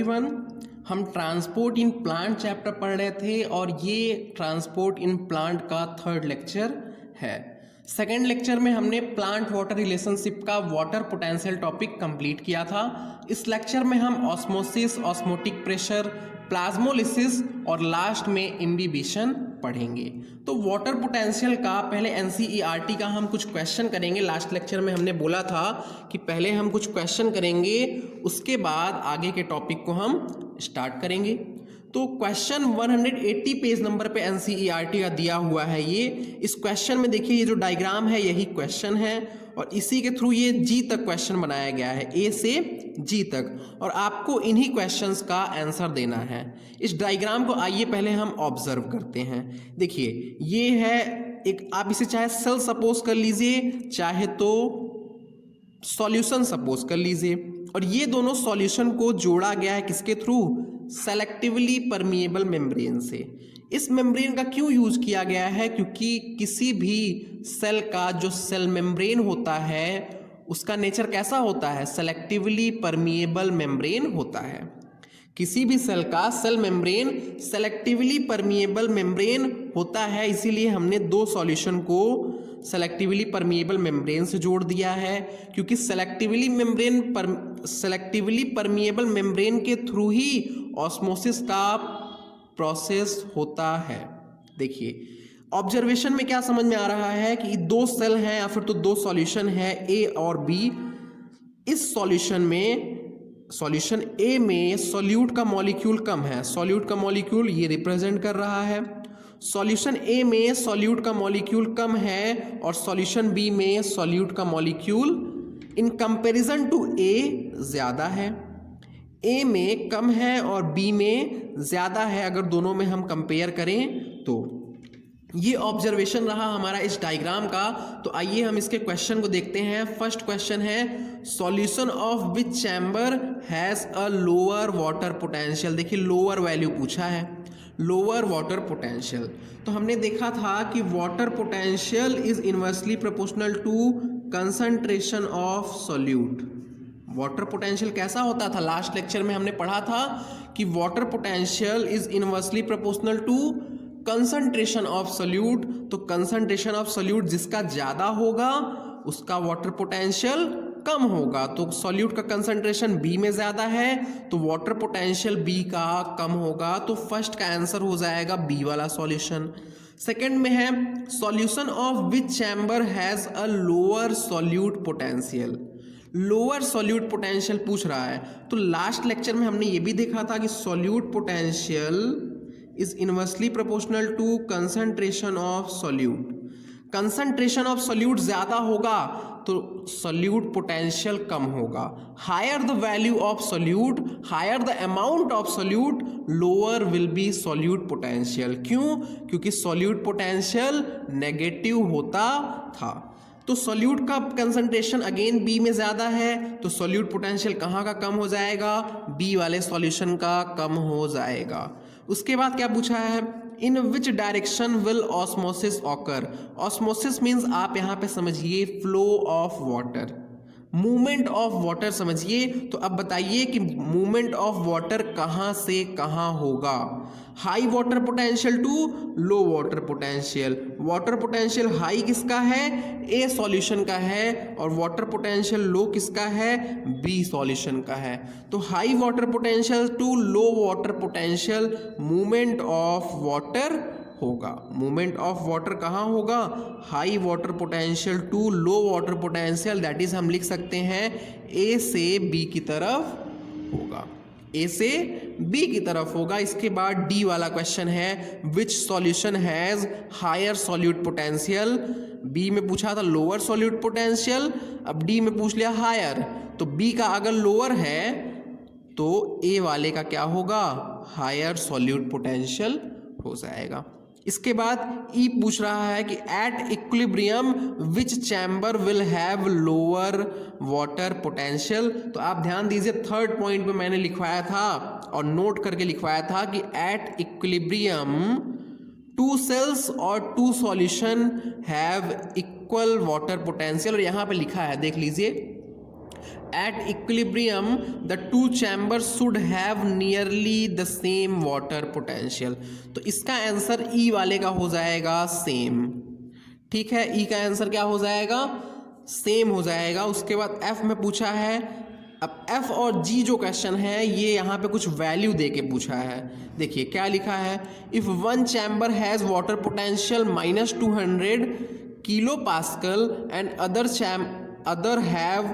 Everyone, हम transport in plant chapter पढ़ रहे थे और ये ट्रांसपोर्ट इन प्लांट का थर्ड लेक्चर है। सेकेंड लेक्चर में हमने प्लांट वाटर रिलेशनशिप का वाटर पोटेंशियल टॉपिक कंप्लीट किया था। इस लेक्चर में हम ऑस्मोसिस, ऑस्मोटिक प्रेशर, प्लाज्मोलिसिस और लास्ट में इम्बिबिशन पढ़ेंगे। तो वाटर पोटेंशियल का पहले एनसीईआरटी का हम कुछ क्वेश्चन करेंगे। लास्ट लेक्चर में हमने बोला था कि पहले हम कुछ क्वेश्चन करेंगे, उसके बाद आगे के टॉपिक को हम स्टार्ट करेंगे। तो क्वेश्चन 180 पेज नंबर पे एनसीईआरटी का दिया हुआ है। ये इस क्वेश्चन में देखिए, ये जो डायग्राम है यही क्वेश्चन है और इसी के थ्रू ये जी तक क्वेश्चन बनाया गया है, ए से जी तक, और आपको इन्हीं क्वेश्चंस का आंसर देना है। इस डायग्राम को आइए पहले हम ऑब्जर्व करते हैं। देखिए ये है एक, आप इसे चाहे सेल सपोज कर लीजिए, चाहे तो सॉल्यूशन सपोज कर लीजिए, और ये दोनों सॉल्यूशन को जोड़ा गया है किसके थ्रू? सेलेक्टिवली परमिएबल मेम्ब्रेन से। इस मेम्ब्रेन का क्यों यूज किया गया है? क्योंकि किसी भी सेल का जो सेल मेम्ब्रेन होता है उसका नेचर कैसा होता है? सेलेक्टिवली परमिएबल मेम्ब्रेन होता है। किसी भी सेल का cell membrane selectively permeable membrane होता है, इसीलिए हमने दो सॉल्यूशन को सेलेक्टिवली परमिएबल मेम्ब्रेन से जोड़ दिया है। क्योंकि सेलेक्टिवली परमिएबल मेम्ब्रेन के थ्रू ही ऑस्मोसिस का प्रोसेस होता है। देखिए ऑब्जर्वेशन में क्या समझ में आ रहा है कि दो सेल हैं या फिर तो दो सॉल्यूशन है, ए और बी। इस सॉल्यूशन ए में सॉल्यूट का मॉलिक्यूल कम है, सॉल्यूट का मॉलिक्यूल ये रिप्रेजेंट कर रहा है। सॉल्यूशन ए में सॉल्यूट का मॉलिक्यूल कम है और सॉल्यूशन बी में सॉल्यूट का मॉलिक्यूल इन कंपैरिजन टू ए ज़्यादा है। ए में कम है और बी में ज़्यादा है, अगर दोनों में हम कंपेयर करें तो। ये ऑब्जर्वेशन रहा हमारा इस डायग्राम का। तो आइए हम इसके क्वेश्चन को देखते हैं। फर्स्ट क्वेश्चन है, solution of which chamber has a lower water potential. देखिए लोअर वैल्यू पूछा है, लोअर वाटर पोटेंशियल। तो हमने देखा था कि water potential is inversely proportional to concentration of solute. Water potential कैसा होता था? लास्ट लेक्चर में हमने पढ़ा था कि water potential is inversely proportional to concentration of solute. तो कंसंट्रेशन ऑफ सॉल्यूट जिसका ज़्यादा होगा उसका वाटर पोटेंशियल कम होगा। तो सॉल्यूट का कंसंट्रेशन बी में ज़्यादा है तो वाटर पोटेंशियल बी का कम होगा। तो फर्स्ट का आंसर हो जाएगा बी वाला सॉल्यूशन। सेकंड में है, solution of which chamber has a lower solute potential. Lower solute potential पूछ रहा है। तो लास्ट लेक्चर में हमने ये भी देखा था कि solute potential is inversely proportional to concentration of solute. Concentration of solute ज़्यादा होगा तो सॉल्यूट पोटेंशियल कम होगा। Higher the value of solute, higher the amount of solute, lower will be solute potential. क्यों? क्योंकि सॉल्यूट पोटेंशियल नेगेटिव होता था। तो सॉल्यूट का कंसंट्रेशन अगेन बी में ज़्यादा है तो सॉल्यूट पोटेंशियल कहाँ का कम हो जाएगा? बी वाले सॉल्यूशन का कम हो जाएगा। उसके बाद क्या पूछा है, in which direction will osmosis occur. Osmosis means आप यहाँ पे समझिए flow of water, movement of water समझिए। तो अब बताइए कि मूवमेंट ऑफ वाटर कहाँ से कहाँ होगा? High water potential to low water potential. Water potential high किसका है? ए सॉल्यूशन का है, और वाटर पोटेंशियल लो किसका है? बी सॉल्यूशन का है। तो high water potential to low water potential movement of water होगा। मूवमेंट ऑफ वाटर कहाँ होगा? High water potential to low water potential, that is हम लिख सकते हैं ए से बी की तरफ होगा, ए से बी की तरफ होगा। इसके बाद डी वाला क्वेश्चन है, which solution has higher solute potential. B में पूछा था लोअर सॉल्यूट पोटेंशियल, अब डी में पूछ लिया हायर। तो बी का अगर लोअर है तो ए वाले का क्या होगा? हायर सॉल्यूट पोटेंशियल हो जाएगा। इसके बाद ई पूछ रहा है कि at equilibrium which chamber will have lower water potential. तो आप ध्यान दीजिए, थर्ड पॉइंट में मैंने लिखवाया था और नोट करके लिखवाया था कि एट इक्विलिब्रियम टू सेल्स और two solution have equal water potential. और यहाँ पे लिखा है, देख लीजिए, At equilibrium, the two chambers should have nearly the same water potential. तो इसका आंसर ई वाले का हो जाएगा सेम। ठीक है, ई का आंसर क्या हो जाएगा? सेम हो जाएगा। उसके बाद एफ में पूछा है, अब एफ और जी जो क्वेश्चन है ये यहाँ पे कुछ वैल्यू दे के पूछा है। देखिए क्या लिखा है, if one chamber has water potential -200 kilo pascal and other have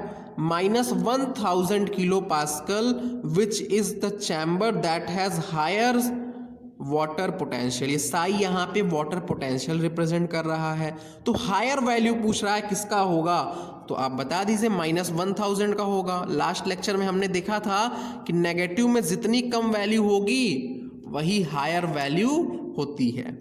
-1000 kilo pascal, which is the chamber that has higher water potential. ये साई यहाँ पे वाटर पोटेंशियल रिप्रेजेंट कर रहा है। तो हायर वैल्यू पूछ रहा है किसका होगा, तो आप बता दीजिए -1000 का होगा। लास्ट लेक्चर में हमने देखा था कि नेगेटिव में जितनी कम वैल्यू होगी वही हायर वैल्यू होती है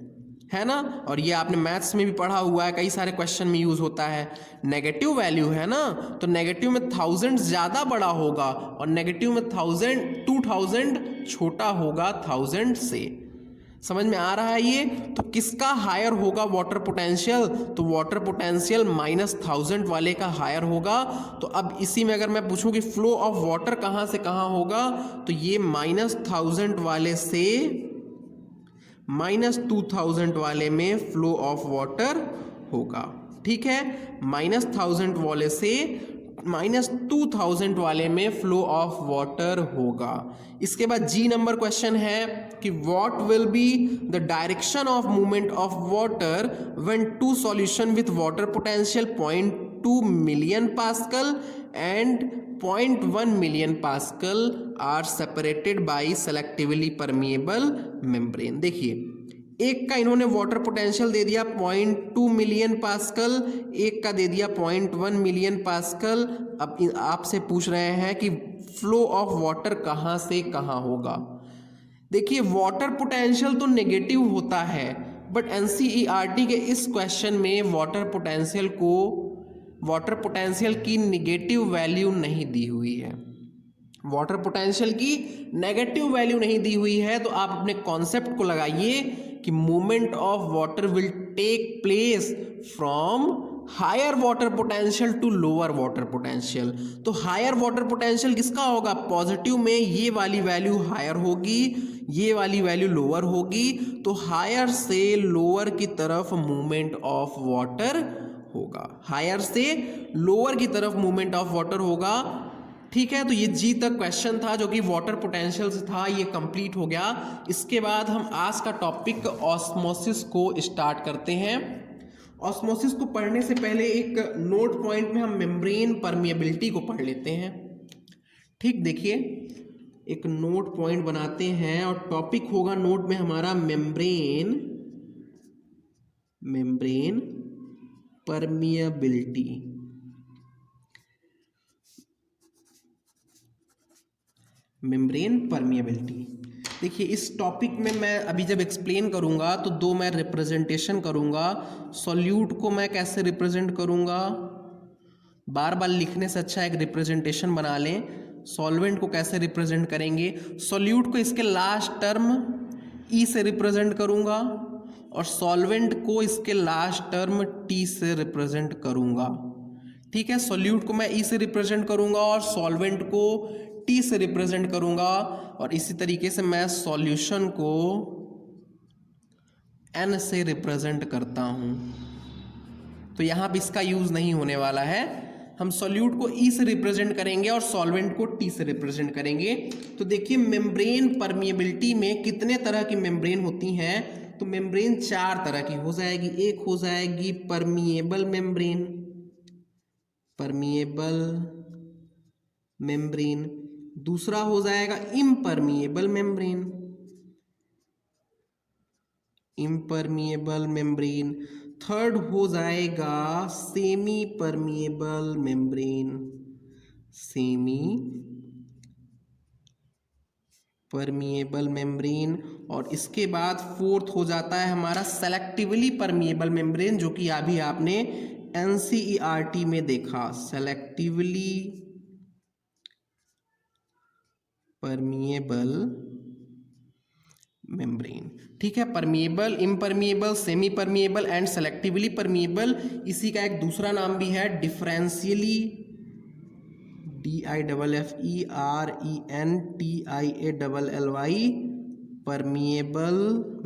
ना। और ये आपने मैथ्स में भी पढ़ा हुआ है, कई सारे क्वेश्चन में यूज़ होता है। नेगेटिव वैल्यू है ना, तो नेगेटिव में 1000 ज़्यादा बड़ा होगा और नेगेटिव में 2000 छोटा होगा 1000 से। समझ में आ रहा है ये? तो किसका हायर होगा वाटर पोटेंशियल, तो वाटर पोटेंशियल -1000 वाले का हायर होगा। तो अब इसी में अगर मैं पूछूं कि फ्लो ऑफ वाटर कहाँ से कहाँ होगा, तो ये -1000 वाले से -2000 वाले में फ्लो ऑफ वाटर होगा। ठीक है, -1000 वाले से -2000 वाले में फ्लो ऑफ वाटर होगा। इसके बाद जी नंबर क्वेश्चन है कि what will be the direction of movement of water when two solution with water potential 0.2 million pascal and 0.1 million pascal are separated by selectively permeable membrane. देखिए एक का इन्होंने water potential दे दिया 0.2 मिलियन पास्कल, एक का दे दिया 0.1 मिलियन पास्कल। अब आपसे पूछ रहे हैं कि फ्लो ऑफ वाटर कहाँ से कहाँ होगा। देखिए वाटर पोटेंशियल तो नेगेटिव होता है, बट एनसीईआरटी के इस क्वेश्चन में वाटर पोटेंशियल की नेगेटिव वैल्यू नहीं दी हुई है। वाटर पोटेंशियल की नेगेटिव वैल्यू नहीं दी हुई है, तो आप अपने कॉन्सेप्ट को लगाइए कि movement of water will take place from higher water potential to lower water potential. तो हायर वाटर पोटेंशियल किसका होगा? पॉजिटिव में ये वाली वैल्यू हायर होगी, ये वाली वैल्यू लोअर होगी। तो हायर से लोअर की तरफ मूवमेंट ऑफ वाटर होगा, हायर से लोअर की तरफ मूवमेंट ऑफ वाटर होगा। ठीक है, तो ये जी तक क्वेश्चन था जो कि वाटर पोटेंशियल से था, ये कंप्लीट हो गया। इसके बाद हम आज का टॉपिक ऑस्मोसिस को स्टार्ट करते हैं। ऑस्मोसिस को पढ़ने से पहले एक नोट पॉइंट में हम मेम्ब्रेन परमिएबिलिटी को पढ़ लेते हैं। ठीक, देखिए एक नोट पॉइंट बनाते हैं और टॉपिक होगा नोट में हमारा मेम्ब्रेन परमिएबिलिटी। Membrane permeability. देखिए इस टॉपिक में मैं अभी जब एक्सप्लेन करूंगा तो दो मैं रिप्रेजेंटेशन करूंगा। सॉल्यूट को मैं कैसे रिप्रेजेंट करूंगा, बार बार लिखने से अच्छा एक रिप्रेजेंटेशन बना लें। सॉल्वेंट को कैसे रिप्रेजेंट करेंगे, सॉल्यूट को इसके लास्ट टर्म ई से रिप्रेजेंट करूंगा और सॉल्वेंट को इसके लास्ट टर्म टी से रिप्रेजेंट करूंगा। ठीक है, सॉल्यूट को मैं ई से रिप्रेजेंट करूंगा और सॉल्वेंट को टी से रिप्रेजेंट करूंगा, और इसी तरीके से मैं सॉल्यूशन को एन से रिप्रेजेंट करता हूं। तो यहां भी इसका यूज नहीं होने वाला है, हम सॉल्यूट को ई से रिप्रेजेंट करेंगे और सॉल्वेंट को टी से रिप्रेजेंट करेंगे। तो देखिए मेम्ब्रेन परमिएबिलिटी में कितने तरह की मेम्ब्रेन होती हैं, तो मेम्ब्रेन 4 तरह की हो जाएगी। एक हो जाएगी परमिएबल मेम्ब्रेन, दूसरा हो जाएगा इम्परमिएबल मेम्ब्रेन, थर्ड हो जाएगा सेमी परमिएबल मेम्ब्रेन, और इसके बाद फोर्थ हो जाता है हमारा सेलेक्टिवली परमिएबल मेम्ब्रेन, जो कि अभी आपने एनसीईआरटी में देखा, सेलेक्टिवली परमिएबल मेम्ब्रेन। ठीक है, permeable, impermeable, semi permeable and selectively permeable. इसी का एक दूसरा नाम भी है DIFFERENTIALLY परमिएबल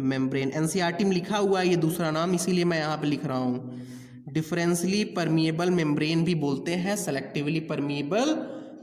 मेम्ब्रेन, एनसीईआरटी में लिखा हुआ है ये दूसरा नाम, इसीलिए मैं यहाँ पे लिख रहा हूँ। डिफरेंशियली परमिएबल मेम्ब्रेन भी बोलते हैं सेलेक्टिवली परमिएबल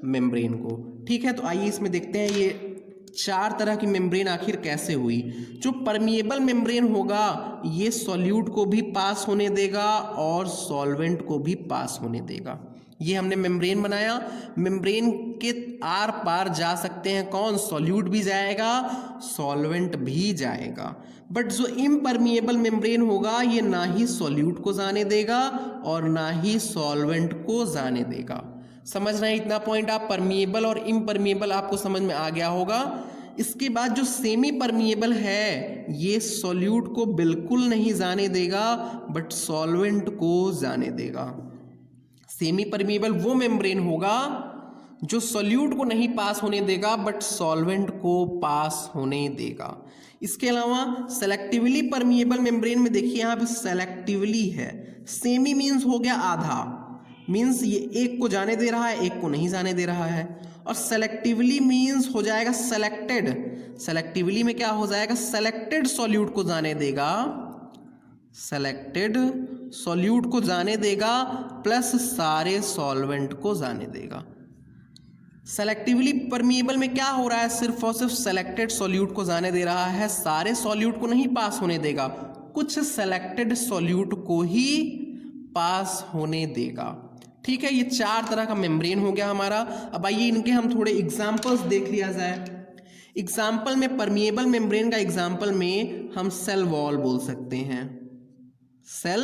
मेम्ब्रेन को। ठीक है, तो आइए इसमें देखते हैं ये 4 तरह की मेम्ब्रेन आखिर कैसे हुई। जो परमिएबल मेम्ब्रेन होगा ये सॉल्यूट को भी पास होने देगा और सॉल्वेंट को भी पास होने देगा। ये हमने मेम्ब्रेन बनाया, मेम्ब्रेन के आर पार जा सकते हैं कौन, सॉल्यूट भी जाएगा सॉल्वेंट भी जाएगा। बट जो इम्परमिएबल मेम्ब्रेन होगा ये ना ही सॉल्यूट को जाने देगा और ना ही सॉल्वेंट को जाने देगा। समझ रहे हैं इतना पॉइंट आप? परमिएबल और इम्परमिएबल आपको समझ में आ गया होगा। इसके बाद जो सेमी परमिएबल है ये सॉल्यूट को बिल्कुल नहीं जाने देगा बट सॉल्वेंट को जाने देगा। सेमी परमिएबल वो मेम्ब्रेन होगा जो सॉल्यूट को नहीं पास होने देगा बट सॉल्वेंट को पास होने देगा। इसके अलावा सेलेक्टिवली परमिएबल मेम्ब्रेन में देखिए यहाँ पे सेलेक्टिवली है, सेमी मीन्स हो गया आधा, मीन्स ये एक को जाने दे रहा है एक को नहीं जाने दे रहा है, और सेलेक्टिवली मीन्स हो जाएगा सेलेक्टेड। सेलेक्टिवली में क्या हो जाएगा, सेलेक्टेड सॉल्यूट को जाने देगा, सेलेक्टेड सॉल्यूट को जाने देगा प्लस सारे सॉल्वेंट को जाने देगा। सेलेक्टिवली परमिएबल में क्या हो रहा है, सिर्फ और सिर्फ सेलेक्टेड सॉल्यूट को जाने दे रहा है, सारे सॉल्यूट को नहीं पास होने देगा, कुछ सेलेक्टेड सॉल्यूट को ही पास होने देगा। ठीक है, ये 4 तरह का मेम्ब्रेन हो गया हमारा। अब आइए इनके हम थोड़े एग्जाम्पल्स देख लिया जाए। एग्जाम्पल में परमिएबल मेम्ब्रेन का एग्जाम्पल में हम सेल वॉल बोल सकते हैं, सेल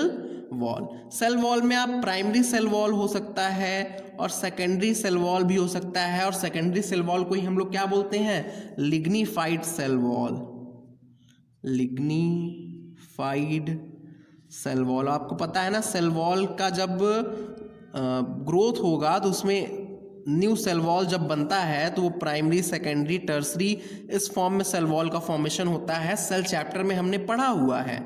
वॉल। सेल वॉल में आप प्राइमरी सेल वॉल हो सकता है और सेकेंडरी सेल वॉल भी हो सकता है, और सेकेंडरी सेल वॉल को ही हम लोग क्या बोलते हैं, lignified cell wall, lignified cell wall. आपको पता है ना सेल वॉल का जब ग्रोथ होगा तो उसमें न्यू सेल वॉल जब बनता है तो वो प्राइमरी सेकेंडरी टर्सरी इस फॉर्म में सेल वॉल का फॉर्मेशन होता है, सेल चैप्टर में हमने पढ़ा हुआ है।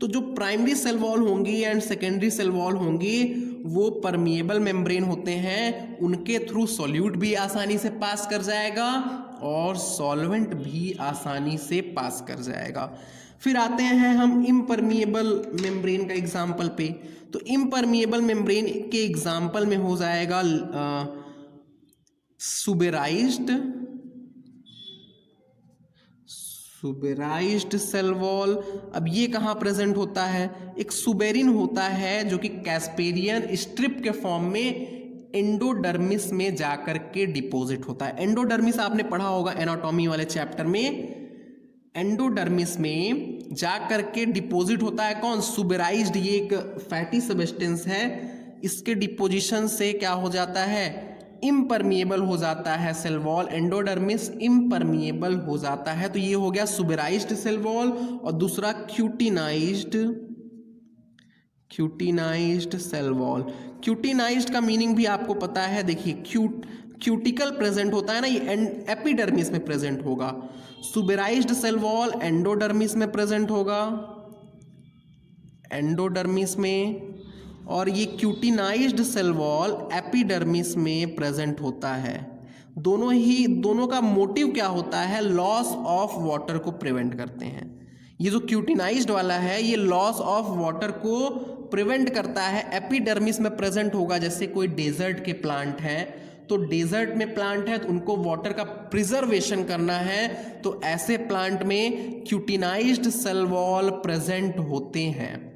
तो जो प्राइमरी सेल वॉल होंगी एंड सेकेंडरी सेल वॉल होंगी वो परमिएबल मेम्ब्रेन होते हैं, उनके थ्रू सॉल्यूट भी आसानी से पास कर जाएगा और सॉल्वेंट भी आसानी से पास कर जाएगा। फिर आते हैं हम इम्परमिएबल मेम्ब्रेन का एग्जाम्पल पे। तो इम्परमिएबल मेम्ब्रेन के एग्जाम्पल में हो जाएगा सुबेराइज्ड सेल वॉल। अब ये कहाँ प्रेजेंट होता है, एक सुबेरिन होता है जो कि कैस्पेरियन स्ट्रिप के फॉर्म में एंडोडर्मिस में जाकर के डिपॉजिट होता है। एंडोडर्मिस आपने पढ़ा होगा एनाटॉमी वाले चैप्टर में, एंडोडर्मिस में जा करके डिपॉजिट होता है कौन, सुबेराइज्ड। ये एक फैटी सबस्टेंस है, इसके डिपोजिशन से क्या हो जाता है, इम्परमिएबल हो जाता है सेल वॉल, एंडोडर्मिस इम्परमिएबल हो जाता है। तो ये हो गया सुबेराइज्ड सेल वॉल। और दूसरा क्यूटिनाइज्ड सेल वॉल। क्यूटिनाइज्ड का मीनिंग भी आपको पता है, देखिए क्यूटिकल प्रेजेंट होता है ना, ये एपिडर्मिस में प्रेजेंट होगा। सुबेराइज्ड सेल वॉल एंडोडर्मिस में प्रेजेंट होगा, एंडोडर्मिस में, और ये क्यूटिनाइज्ड सेल वॉल एपिडर्मिस में प्रेजेंट होता है। दोनों का मोटिव क्या होता है, लॉस ऑफ वाटर को प्रिवेंट करते हैं। ये जो क्यूटिनाइज्ड वाला है ये लॉस ऑफ वाटर को प्रिवेंट करता है, एपिडर्मिस में प्रेजेंट होगा। जैसे कोई डेजर्ट के प्लांट हैं, तो डेजर्ट में प्लांट है तो उनको वाटर का प्रिजर्वेशन करना है, तो ऐसे प्लांट में क्यूटिनाइज्ड सेल वॉल प्रेजेंट होते हैं।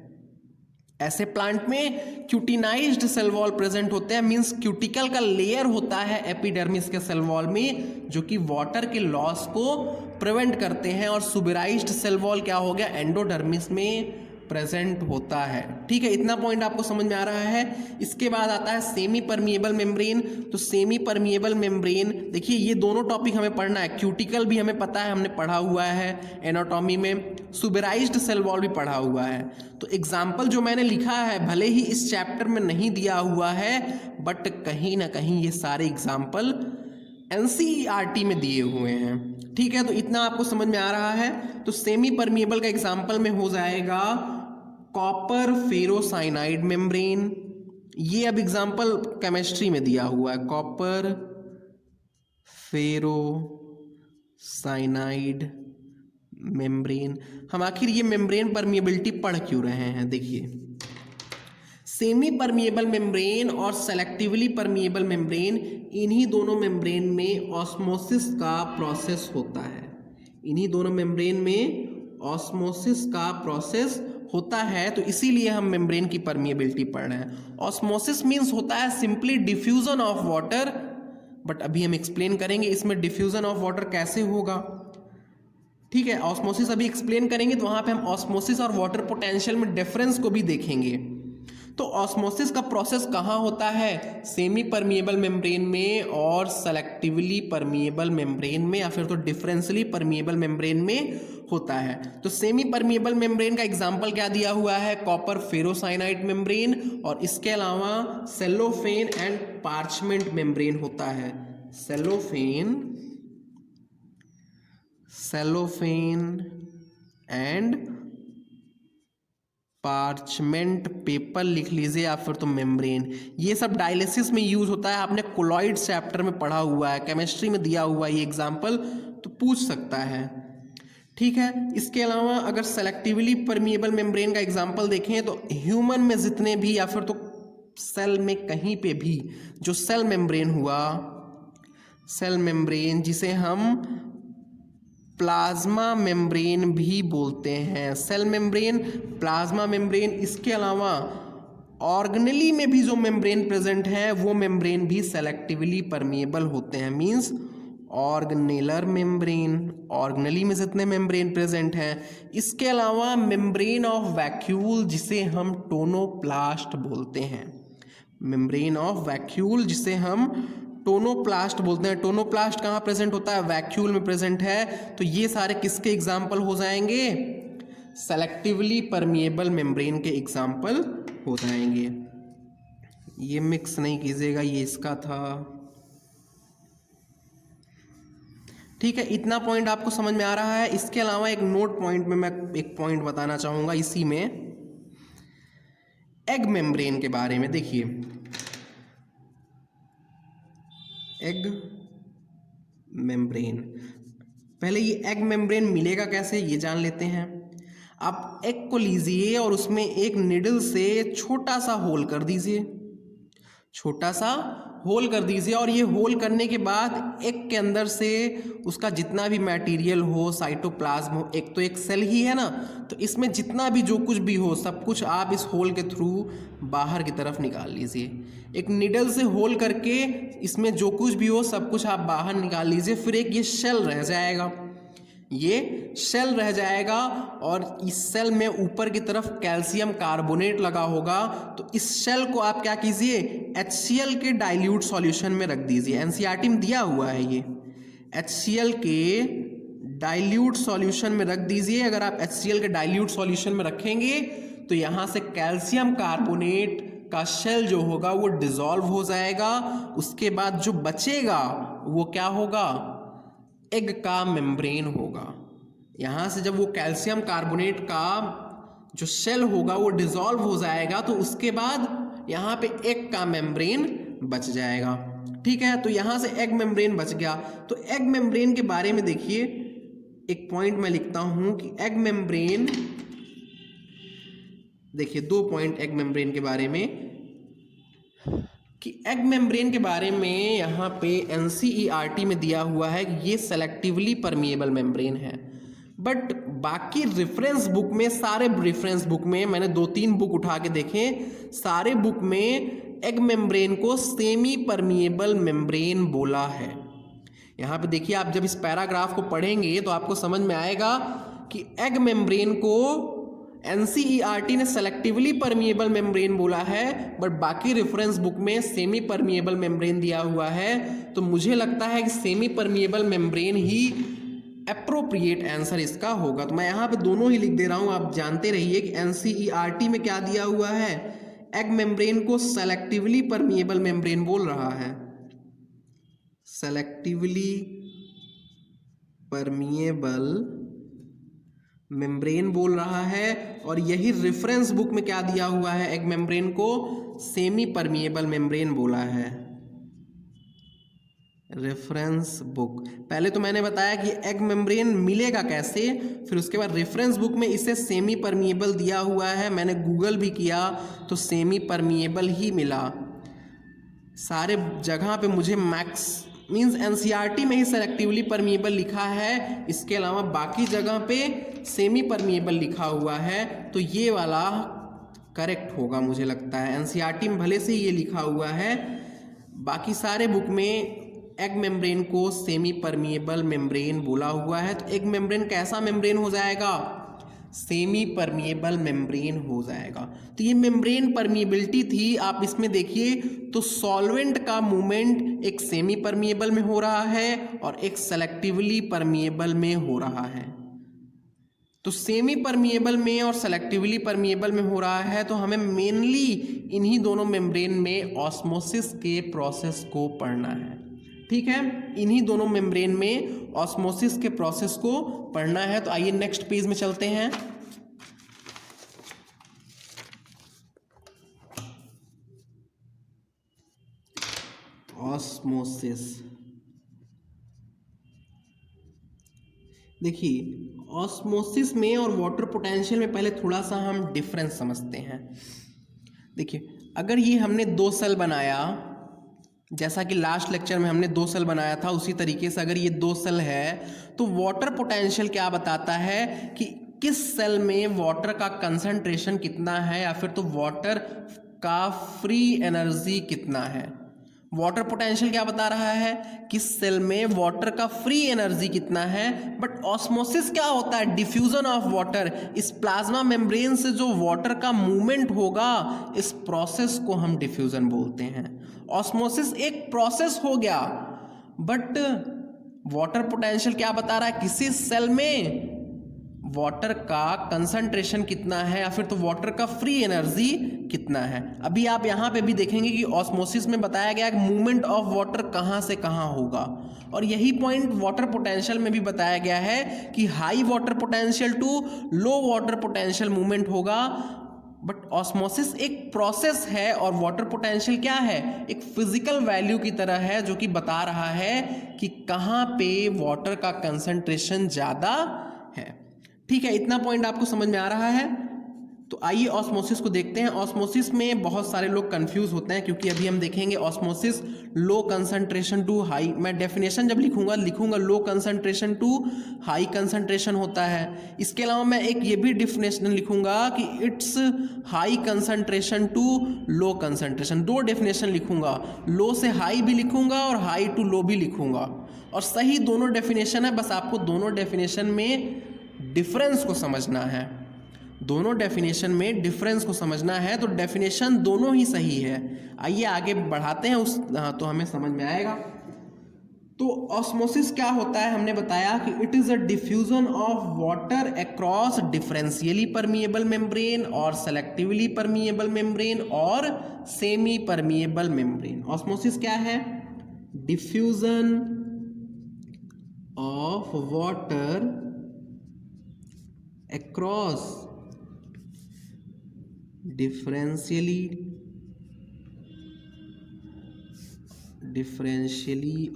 ऐसे प्लांट में क्यूटिनाइज्ड सेल वॉल प्रेजेंट होते हैं, मींस क्यूटिकल का लेयर होता है एपिडर्मिस के सेल वॉल में जो कि वाटर के लॉस को प्रिवेंट करते हैं। और सुबेराइज्ड सेल वॉल क्या हो गया, एंडोडर्मिस में प्रेजेंट होता है। ठीक है, इतना पॉइंट आपको समझ में आ रहा है। इसके बाद आता है सेमी परमिएबल मेम्ब्रेन। तो सेमी परमिएबल मेम्ब्रेन, देखिए ये दोनों टॉपिक हमें पढ़ना है, क्यूटिकल भी हमें पता है, हमने पढ़ा हुआ है एनाटॉमी में, सुबेराइज्ड सेल वॉल भी पढ़ा हुआ है। तो एग्जाम्पल जो मैंने लिखा है भले ही इस चैप्टर में नहीं दिया हुआ है बट कहीं ना कहीं ये सारे एग्जाम्पल एनसीईआरटी में दिए हुए हैं। ठीक है, तो इतना आपको समझ में आ रहा है। तो सेमी परमिएबल का एग्जाम्पल में हो जाएगा कॉपर फेरोसाइनाइड मेम्ब्रेन, ये अब एग्जाम्पल केमिस्ट्री में दिया हुआ है, कॉपर फेरो साइनाइड मेम्ब्रेन। हम आखिर ये मेम्ब्रेन परमिएबिलिटी पढ़ क्यों रहे हैं? देखिए, सेमी परमिएबल मेम्ब्रेन और सेलेक्टिवली परमिएबल मेम्ब्रेन, इन्हीं दोनों मेम्ब्रेन में ऑस्मोसिस का प्रोसेस होता है। इन्हीं दोनों मेम्ब्रेन में ऑस्मोसिस का प्रोसेस होता है, तो इसीलिए हम मेम्ब्रेन की परमिएबिलिटी पढ़ रहे हैं। ऑस्मोसिस मीन्स होता है simply diffusion of water, but अभी हम एक्सप्लेन करेंगे इसमें डिफ्यूजन ऑफ वाटर कैसे होगा। ठीक है, ऑस्मोसिस अभी एक्सप्लेन करेंगे, तो वहाँ पे हम ऑस्मोसिस और वाटर पोटेंशियल में डिफरेंस को भी देखेंगे। तो ऑस्मोसिस का प्रोसेस कहाँ होता है? सेमी परमिएबल मेम्ब्रेन में और सेलेक्टिवली परमिएबल मेम्ब्रेन में, या फिर तो डिफरेंशियली परमिएबल मेम्ब्रेन में होता है। तो सेमी परमिएबल मेम्ब्रेन का एग्जांपल क्या दिया हुआ है? कॉपर फेरोसाइनाइड मेम्ब्रेन, और इसके अलावा सेलोफेन एंड पार्चमेंट मेम्ब्रेन होता है। सेलोफेन एंड पार्चमेंट पेपर लिख लीजिए, या फिर तो मेम्ब्रेन। ये सब डायलिसिस में यूज होता है, आपने कोलॉइड चैप्टर में पढ़ा हुआ है, केमिस्ट्री में दिया हुआ है ये एग्जाम्पल, तो पूछ सकता है। ठीक है, इसके अलावा अगर सेलेक्टिवली परमिएबल मेम्ब्रेन का एग्जाम्पल देखें तो ह्यूमन में जितने भी, या फिर तो सेल में कहीं पे भी जो सेल मेम्ब्रेन हुआ, सेल मेम्ब्रेन जिसे हम प्लाज्मा मेम्ब्रेन भी बोलते हैं, सेल मेम्ब्रेन, प्लाज्मा मेम्ब्रेन, इसके अलावा ऑर्गेनेली में भी जो मेम्ब्रेन प्रेजेंट है वो मेम्ब्रेन भी सेलेक्टिवली परमिएबल होते हैं। मींस ऑर्गेनेलर मेम्ब्रेन, ऑर्गेनेली में जितने मेम्ब्रेन प्रेजेंट हैं। इसके अलावा मेम्ब्रेन ऑफ वैक्यूल जिसे हम टोनोप्लास्ट बोलते हैं, मेम्ब्रेन ऑफ वैक्यूल जिसे हम टोनोप्लास्ट बोलते हैं। टोनोप्लास्ट कहाँ प्रेजेंट होता है? वैक्यूल में प्रेजेंट है। तो ये सारे किसके एग्जाम्पल हो जाएंगे? सेलेक्टिवली परमिएबल मेम्ब्रेन के एग्जाम्पल हो जाएंगे। ये मिक्स नहीं कीजिएगा, ये इसका था। ठीक है, इतना पॉइंट आपको समझ में आ रहा है। इसके अलावा एक नोट पॉइंट में मैं एक पॉइंट बताना चाहूंगा इसी में, एग मेम्ब्रेन के बारे में। देखिए, एग मेम्ब्रेन, पहले ये एग मेम्ब्रेन मिलेगा कैसे ये जान लेते हैं। आप एग को लीजिए और उसमें एक निडल से छोटा सा होल कर दीजिए, छोटा सा होल कर दीजिए, और ये होल करने के बाद एग के अंदर से उसका जितना भी मटेरियल हो, साइटोप्लाज्म हो, एक तो एक सेल ही है ना, तो इसमें जितना भी जो कुछ भी हो सब कुछ आप इस होल के थ्रू बाहर की तरफ निकाल लीजिए। एक निडल से होल करके इसमें जो कुछ भी हो सब कुछ आप बाहर निकाल लीजिए। फिर एक ये शेल रह जाएगा, ये शेल रह जाएगा, और इस सेल में ऊपर की तरफ कैल्शियम कार्बोनेट लगा होगा। तो इस शेल को आप क्या कीजिए? HCl के डाइल्यूट सॉल्यूशन में रख दीजिए। एनसीईआरटी में दिया हुआ है ये, HCl के डाइल्यूट सॉल्यूशन में रख दीजिए। अगर आप HCl के डाइल्यूट सॉल्यूशन में रखेंगे तो यहाँ से कैल्शियम कार्बोनेट का शेल जो होगा वो डिसॉल्व हो जाएगा। उसके बाद जो बचेगा वो क्या होगा? एग का मेम्ब्रेन होगा। यहाँ से जब वो कैल्शियम कार्बोनेट का जो शेल होगा वो डिसॉल्व हो जाएगा, तो उसके बाद यहाँ पे एग का मेम्ब्रेन बच जाएगा। ठीक है, तो यहाँ से एग मेम्ब्रेन बच गया। तो एग मेम्ब्रेन के बारे में देखिए, एक पॉइंट मैं लिखता हूँ कि एग मेम्ब्रेन, देखिए 2 पॉइंट एग मेम्ब्रेन के बारे में, कि एग मेम्ब्रेन के बारे में यहाँ पे एनसीईआरटी में दिया हुआ है कि ये सेलेक्टिवली परमिएबल मेम्ब्रेन है। बट बाकी रेफरेंस बुक में, सारे रेफरेंस बुक में, मैंने 2-3 बुक उठा के देखे, सारे बुक में एग मेम्ब्रेन को सेमी परमिएबल मेम्ब्रेन बोला है। यहाँ पे देखिए, आप जब इस पैराग्राफ को पढ़ेंगे तो आपको समझ में आएगा कि एग मेम्ब्रेन को एनसीईआरटी ने सेलेक्टिवली परमिएबल मेम्ब्रेन बोला है, बट बाकी रेफरेंस बुक में सेमी परमिएबल मेम्ब्रेन दिया हुआ है। तो मुझे लगता है कि सेमी परमिएबल मेम्ब्रेन ही एप्रोप्रिएट आंसर इसका होगा। तो मैं यहाँ पे दोनों ही लिख दे रहा हूँ, आप जानते रहिए कि एनसीईआरटी में क्या दिया हुआ है, एग मेम्ब्रेन को सेलेक्टिवली परमिएबल मेम्ब्रेन बोल रहा है, सेलेक्टिवली परमिएबल मेम्ब्रेन बोल रहा है। और यही रेफरेंस बुक में क्या दिया हुआ है, एग मेम्ब्रेन को सेमी परमिएबल मेम्ब्रेन बोला है। रेफरेंस बुक, पहले तो मैंने बताया कि एग मेम्ब्रेन मिलेगा कैसे, फिर उसके बाद रेफरेंस बुक में इसे सेमी परमिएबल दिया हुआ है। मैंने गूगल भी किया तो सेमी परमिएबल ही मिला। सारे जगह पे मुझे मैक्स मींस एनसीईआरटी में ही सेलेक्टिवली परमिएबल लिखा है, इसके अलावा बाकी जगह पे सेमी परमिएबल लिखा हुआ है। तो ये वाला करेक्ट होगा मुझे लगता है। एनसीईआरटी में भले से ये लिखा हुआ है, बाकी सारे बुक में एग मेम्ब्रेन को सेमी परमिएबल मेम्ब्रेन बोला हुआ है। तो एग मेम्ब्रेन कैसा मेम्ब्रेन हो जाएगा, सेमी परमिएबल मेम्ब्रेन हो जाएगा। तो ये मेम्ब्रेन परमिएबिलिटी थी। आप इसमें देखिए तो सॉल्वेंट का मूवमेंट एक सेमी परमिएबल में हो रहा है और एक सेलेक्टिवली परमिएबल में हो रहा है। तो सेमी परमिएबल में और सेलेक्टिवली परमिएबल में हो रहा है, तो हमें मेनली इन्हीं दोनों मेम्ब्रेन में ऑस्मोसिस के प्रोसेस को पढ़ना है। ठीक है, इन्हीं दोनों मेम्ब्रेन में ऑस्मोसिस के प्रोसेस को पढ़ना है। तो आइए नेक्स्ट पेज में चलते हैं। ऑस्मोसिस, देखिए ऑस्मोसिस में और वाटर पोटेंशियल में पहले थोड़ा सा हम डिफरेंस समझते हैं। देखिए अगर ये हमने 2 सेल बनाया, जैसा कि लास्ट लेक्चर में हमने 2 सेल बनाया था, उसी तरीके से अगर ये 2 सेल है तो वाटर पोटेंशियल क्या बताता है कि किस सेल में वाटर का कंसंट्रेशन कितना है या फिर तो वाटर का फ्री एनर्जी कितना है। वाटर पोटेंशियल क्या बता रहा है, किस सेल में वाटर का फ्री एनर्जी कितना है। बट ऑस्मोसिस क्या होता है, डिफ्यूजन ऑफ वाटर। इस प्लाज्मा मेम्ब्रेन से जो वाटर का मूवमेंट होगा, इस प्रोसेस को हम डिफ्यूजन बोलते हैं। ऑस्मोसिस एक प्रोसेस हो गया, बट वाटर पोटेंशियल क्या बता रहा है, किसी सेल में वाटर का कंसंट्रेशन कितना है या फिर तो वाटर का फ्री एनर्जी कितना है। अभी आप यहाँ पे भी देखेंगे कि ऑस्मोसिस में बताया गया कि मूवमेंट ऑफ वाटर कहाँ से कहाँ होगा, और यही पॉइंट वाटर पोटेंशियल में भी बताया गया है कि high water potential to low water potential movement होगा। बट ऑस्मोसिस एक प्रोसेस है और वाटर पोटेंशियल क्या है, एक फिजिकल वैल्यू की तरह है जो कि बता रहा है कि कहाँ पे वाटर का कंसंट्रेशन ज़्यादा है। ठीक है, इतना पॉइंट आपको समझ में आ रहा है। तो आइए ऑस्मोसिस को देखते हैं। ऑस्मोसिस में बहुत सारे लोग कंफ्यूज होते हैं, क्योंकि अभी हम देखेंगे osmosis low concentration to high. मैं डेफिनेशन जब लिखूंगा low concentration to high concentration होता है। इसके अलावा मैं एक ये भी डेफिनेशन लिखूंगा कि it's high concentration to low concentration. 2 definition लिखूंगा, लो से हाई भी लिखूंगा और हाई टू लो भी लिखूंगा, और सही दोनों डेफिनेशन है। बस आपको दोनों डेफिनेशन में डिफरेंस को समझना है, दोनों डेफिनेशन में डिफरेंस को समझना है। तो डेफिनेशन दोनों ही सही है। आइए आगे बढ़ाते हैं तो हमें समझ में आएगा। तो ऑस्मोसिस क्या होता है, हमने बताया कि it is a diffusion of water across differentially permeable membrane और सेलेक्टिवली परमिएबल मेम्ब्रेन और सेमी परमिएबल मेम्ब्रेन। ऑस्मोसिस क्या है, diffusion of water across differentially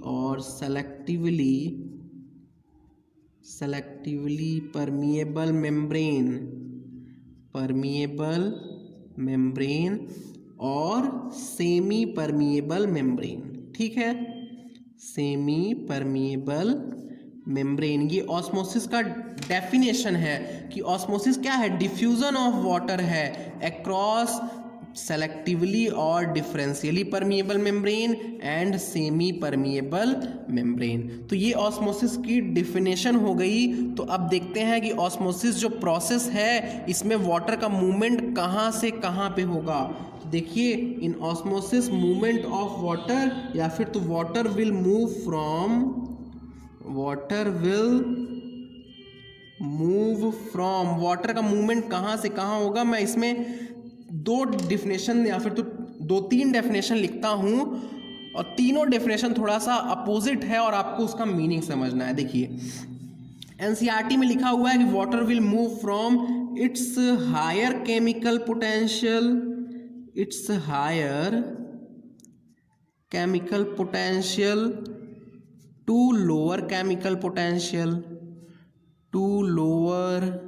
और selectively permeable membrane और semi permeable membrane। ठीक है, सेमी परमिएबल मेम्ब्रेन, ये osmosis का डेफिनेशन है कि ऑस्मोसिस क्या है, डिफ्यूजन ऑफ वाटर है अक्रॉस सेलेक्टिवली और differentially permeable membrane and semi permeable membrane. तो ये ऑस्मोसिस की डेफिनेशन हो गई। तो अब देखते हैं कि ऑस्मोसिस जो प्रोसेस है, इसमें वाटर का मूवमेंट कहाँ से कहाँ पे होगा। देखिए इन ऑस्मोसिस मूवमेंट ऑफ वाटर, या फिर तो water will move from, water का मूवमेंट कहाँ से कहाँ होगा। मैं इसमें 2 डेफिनेशन या फिर तो 2-3 डेफिनेशन लिखता हूँ, और तीनों डेफिनेशन थोड़ा सा अपोजिट है और आपको उसका मीनिंग समझना है। देखिए एनसीईआरटी में लिखा हुआ है कि water will move from its higher chemical potential, its higher chemical potential to lower chemical potential, to lower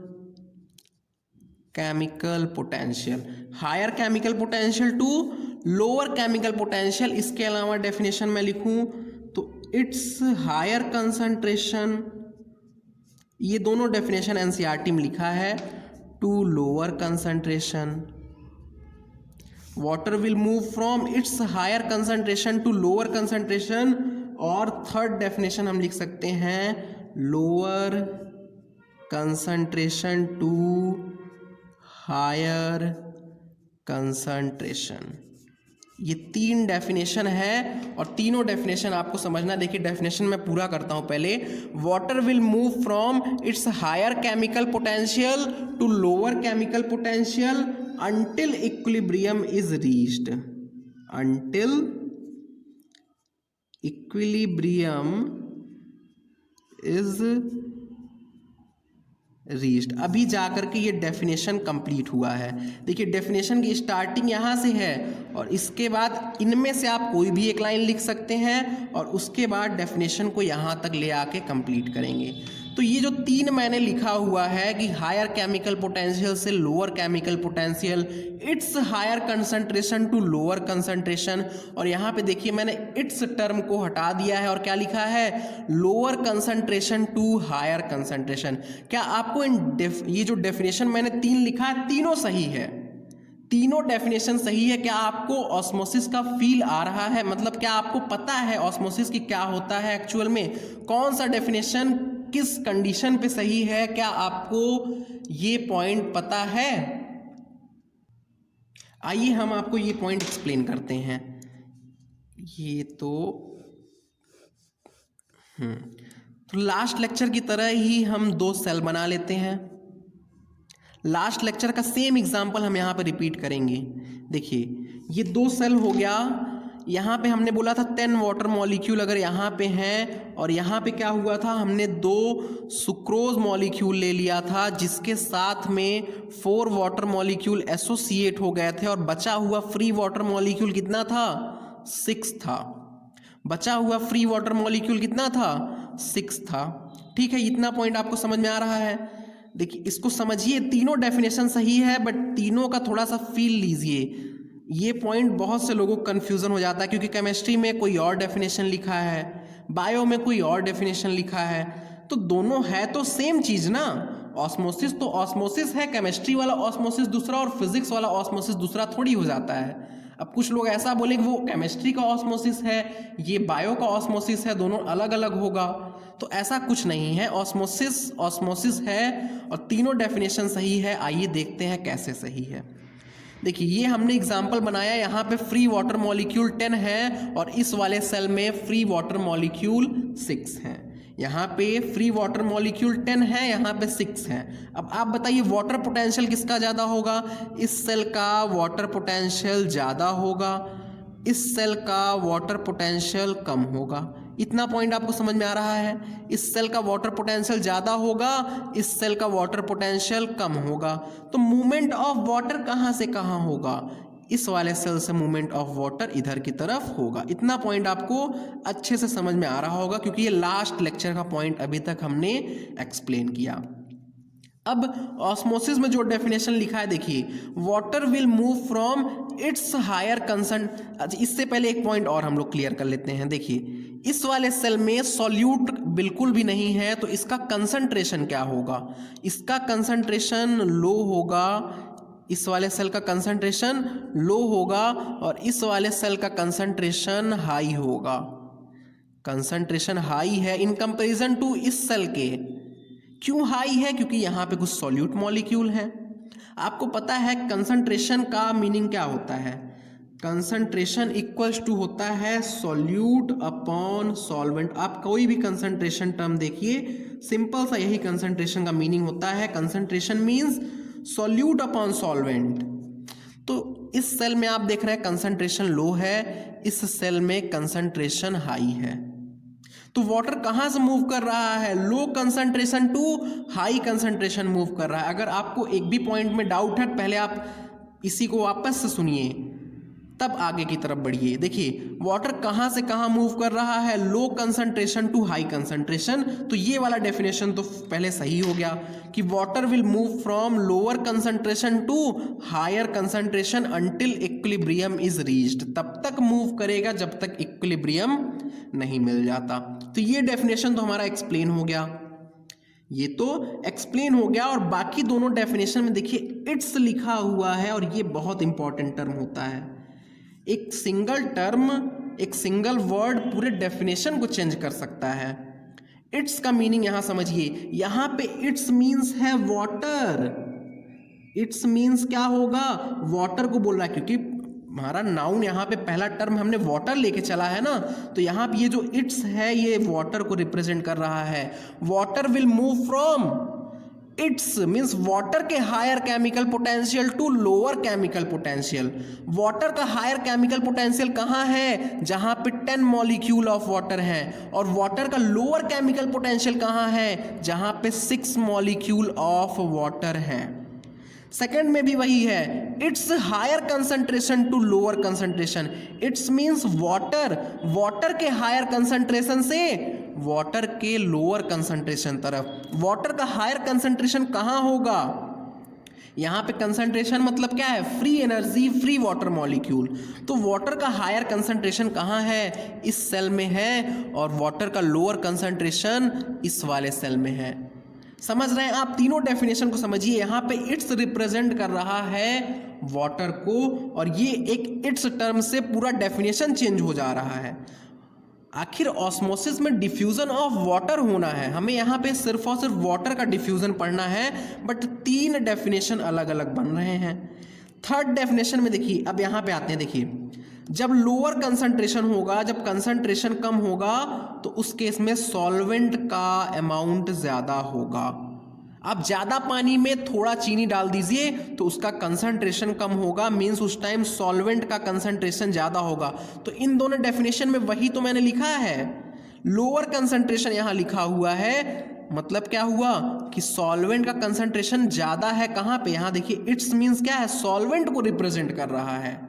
chemical potential, higher chemical potential to lower chemical potential। इसके अलावा डेफिनेशन में लिखूं तो इट्स हायर कंसंट्रेशन, ये दोनों definition NCERT में लिखा है, to lower concentration, water will move from its higher concentration to lower concentration. और थर्ड डेफिनेशन हम लिख सकते हैं lower concentration to higher concentration. ये तीन डेफिनेशन है और तीनों डेफिनेशन आपको समझना। देखिए डेफिनेशन मैं पूरा करता हूं पहले। Water will move from its higher chemical potential to lower chemical potential until equilibrium is reached, until equilibrium is reached। अभी जाकर के ये डेफिनेशन कंप्लीट हुआ है। देखिए डेफिनेशन की स्टार्टिंग यहाँ से है और इसके बाद इनमें से आप कोई भी एक लाइन लिख सकते हैं और उसके बाद डेफिनेशन को यहाँ तक ले आके कंप्लीट करेंगे। तो ये जो तीन मैंने लिखा हुआ है कि हायर केमिकल पोटेंशियल से lower chemical potential, it's higher concentration to lower concentration, और यहाँ पे देखिए मैंने इट्स टर्म को हटा दिया है और क्या लिखा है, lower concentration to higher concentration. क्या आपको ये जो डेफिनेशन मैंने तीन लिखा है तीनों सही है? तीनों डेफिनेशन सही है। क्या आपको ऑस्मोसिस का फील आ रहा है? मतलब क्या आपको पता है ऑस्मोसिस की क्या होता है एक्चुअल में, कौन सा डेफिनेशन किस कंडीशन पे सही है? क्या आपको ये पॉइंट पता है? आइए हम आपको ये पॉइंट एक्सप्लेन करते हैं। ये तो लास्ट लेक्चर की तरह ही हम दो सेल बना लेते हैं। लास्ट लेक्चर का सेम एग्जांपल हम यहाँ पे रिपीट करेंगे। देखिए ये दो सेल हो गया, यहाँ पे हमने बोला था 10 वाटर मॉलिक्यूल अगर यहाँ पे हैं, और यहाँ पे क्या हुआ था, हमने 2 सुक्रोज मॉलिक्यूल ले लिया था जिसके साथ में 4 वाटर मॉलिक्यूल एसोसिएट हो गए थे, और बचा हुआ फ्री वाटर मॉलिक्यूल कितना था, 6 था। बचा हुआ फ्री वाटर मॉलिक्यूल कितना था, 6 था। ठीक है, इतना पॉइंट आपको समझ में आ रहा है? देखिए इसको समझिए, तीनों डेफिनेशन सही है बट तीनों का थोड़ा सा फील लीजिए। ये पॉइंट बहुत से लोगों को कन्फ्यूज़न हो जाता है क्योंकि केमिस्ट्री में कोई और डेफिनेशन लिखा है, बायो में कोई और डेफिनेशन लिखा है, तो दोनों है तो सेम चीज़ ना। ऑस्मोसिस तो ऑस्मोसिस है, केमिस्ट्री वाला ऑस्मोसिस दूसरा और फिजिक्स वाला ऑस्मोसिस दूसरा थोड़ी हो जाता है। अब कुछ लोग ऐसा बोले कि वो केमिस्ट्री का ऑस्मोसिस है, ये बायो का ऑस्मोसिस है, दोनों अलग अलग होगा, तो ऐसा कुछ नहीं है। ऑस्मोसिस ऑस्मोसिस है और तीनों डेफिनेशन सही है। आइए देखते हैं कैसे सही है। देखिए ये हमने एग्जाम्पल बनाया, यहाँ पे फ्री वाटर मॉलिक्यूल 10 है और इस वाले सेल में फ्री वाटर मॉलिक्यूल 6 हैं। यहाँ पे फ्री वाटर मॉलिक्यूल 10 है, यहाँ पे 6 हैं। अब आप बताइए वाटर पोटेंशियल किसका ज़्यादा होगा? इस सेल का वाटर पोटेंशियल ज़्यादा होगा, इस सेल का वाटर पोटेंशियल कम होगा। इतना पॉइंट आपको समझ में आ रहा है? इस सेल का वाटर पोटेंशियल ज़्यादा होगा, इस सेल का वाटर पोटेंशियल कम होगा। तो मूवमेंट ऑफ वाटर कहाँ से कहाँ होगा? इस वाले सेल से मूवमेंट ऑफ वाटर इधर की तरफ होगा। इतना पॉइंट आपको अच्छे से समझ में आ रहा होगा क्योंकि ये लास्ट लेक्चर का पॉइंट अभी तक हमने एक्सप्लेन किया। अब ऑस्मोसिस में जो डेफिनेशन लिखा है देखिए, water will move from its higher concentration. इससे पहले एक पॉइंट और हम लोग क्लियर कर लेते हैं। देखिए इस वाले सेल में सॉल्यूट बिल्कुल भी नहीं है, तो इसका कंसंट्रेशन क्या होगा? इसका कंसंट्रेशन लो होगा, इस वाले सेल का कंसंट्रेशन लो होगा और इस वाले सेल का कंसंट्रेशन हाई होगा। कंसंट्रेशन हाई है इन कंपैरिजन टू इस सेल के। क्यों हाई है? क्योंकि यहाँ पे कुछ सॉल्यूट मॉलिक्यूल हैं। आपको पता है कंसंट्रेशन का मीनिंग क्या होता है? कंसंट्रेशन इक्वल्स टू होता है सॉल्यूट अपॉन सॉल्वेंट। आप कोई भी कंसंट्रेशन टर्म देखिए, सिंपल सा यही कंसंट्रेशन का मीनिंग होता है। Concentration means solute upon solvent. तो इस सेल में आप देख रहे हैं कंसंट्रेशन लो है, इस सेल में कंसंट्रेशन हाई है। तो वाटर कहाँ से मूव कर रहा है, low concentration to high concentration move कर रहा है। अगर आपको एक भी पॉइंट में डाउट है, पहले आप इसी को वापस से सुनिए, तब आगे की तरफ बढ़िए। देखिए वाटर कहाँ से कहाँ मूव कर रहा है, low concentration to high concentration. तो ये वाला डेफिनेशन तो पहले सही हो गया कि water will move from lower concentration to higher concentration until equilibrium is reached. तब तक मूव करेगा जब तक इक्विलिब्रियम नहीं मिल जाता। तो ये डेफिनेशन तो हमारा एक्सप्लेन हो गया, ये तो एक्सप्लेन हो गया। और बाकी दोनों डेफिनेशन में देखिए इट्स लिखा हुआ है, और ये बहुत इंपॉर्टेंट टर्म होता है। एक सिंगल टर्म, एक सिंगल वर्ड पूरे डेफिनेशन को चेंज कर सकता है। इट्स का मीनिंग यहां समझिए, यहां पे इट्स मीन्स है वाटर। इट्स मीन्स क्या होगा, वाटर को बोल रहा है, क्योंकि हमारा नाउन यहाँ पे पहला टर्म हमने वाटर लेके चला है ना, तो यहाँ पे ये जो इट्स है ये वाटर को रिप्रेजेंट कर रहा है। Water will move from, its means water के higher chemical potential to lower chemical potential. Water का हायर केमिकल पोटेंशियल कहाँ है, जहाँ पे 10 मॉलिक्यूल ऑफ वाटर है, और वाटर का लोअर केमिकल पोटेंशियल कहाँ है, जहाँ पे 6 मॉलिक्यूल ऑफ वाटर है। सेकेंड में भी वही है, it's higher concentration to lower concentration. It's means water, water के हायर कंसंट्रेशन से वाटर के लोअर कंसंट्रेशन तरफ। वाटर का हायर कंसंट्रेशन कहाँ होगा, यहाँ पे कंसंट्रेशन मतलब क्या है, free energy, free water molecule. तो वाटर का हायर कंसंट्रेशन कहाँ है, इस सेल में है, और वाटर का लोअर कंसंट्रेशन इस वाले सेल में है। समझ रहे हैं आप, तीनों डेफिनेशन को समझिए। यहाँ पे इट्स रिप्रेजेंट कर रहा है वाटर को, और ये एक इट्स टर्म से पूरा डेफिनेशन चेंज हो जा रहा है। आखिर ऑस्मोसिस में डिफ्यूजन ऑफ वाटर होना है, हमें यहाँ पे सिर्फ और सिर्फ वाटर का डिफ्यूजन पढ़ना है, बट 3 डेफिनेशन अलग अलग बन रहे हैं। थर्ड डेफिनेशन में देखिए, अब यहाँ पे आते हैं। देखिए जब लोअर कंसंट्रेशन होगा, जब कंसंट्रेशन कम होगा, तो उस केस में सॉल्वेंट का अमाउंट ज़्यादा होगा। आप ज़्यादा पानी में थोड़ा चीनी डाल दीजिए तो उसका कंसंट्रेशन कम होगा, मीन्स उस टाइम सॉल्वेंट का कंसंट्रेशन ज़्यादा होगा। तो इन दोनों डेफिनेशन में वही तो मैंने लिखा है, लोअर कंसंट्रेशन यहाँ लिखा हुआ है, मतलब क्या हुआ कि सॉल्वेंट का कंसंट्रेशन ज़्यादा है। कहाँ पे, यहाँ देखिए इट्स मीन्स क्या है, सॉल्वेंट को रिप्रेजेंट कर रहा है।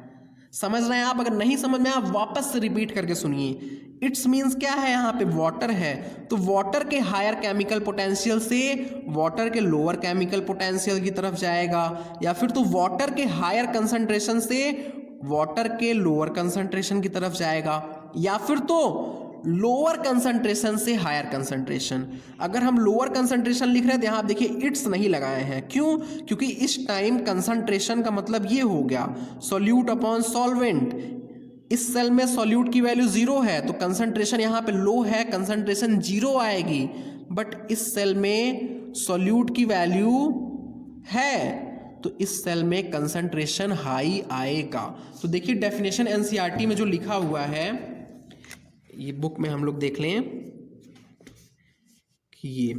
समझ रहे हैं आप, अगर नहीं समझ में आप वापस से रिपीट करके सुनिए। इट्स मीन्स क्या है, यहाँ पे वाटर है, तो वाटर के हायर केमिकल पोटेंशियल से वाटर के लोअर केमिकल पोटेंशियल की तरफ जाएगा, या फिर तो वाटर के हायर कंसंट्रेशन से वाटर के लोअर कंसंट्रेशन की तरफ जाएगा, या फिर तो लोअर कंसंट्रेशन से हायर कंसंट्रेशन। अगर हम लोअर कंसंट्रेशन लिख रहे हैं तो यहाँ आप देखिए इट्स नहीं लगाए हैं, क्यों, क्योंकि इस टाइम कंसंट्रेशन का मतलब ये हो गया सॉल्यूट अपॉन सॉल्वेंट। इस सेल में सॉल्यूट की वैल्यू 0 है, तो कंसंट्रेशन यहाँ पे लो है, कंसंट्रेशन 0 आएगी। बट इस सेल में सॉल्यूट की वैल्यू है, तो इस सेल में कंसंट्रेशन हाई आएगा। तो देखिए डेफिनेशन एनसीईआरटी में जो लिखा हुआ है, ये बुक में हम लोग देख लें कि ये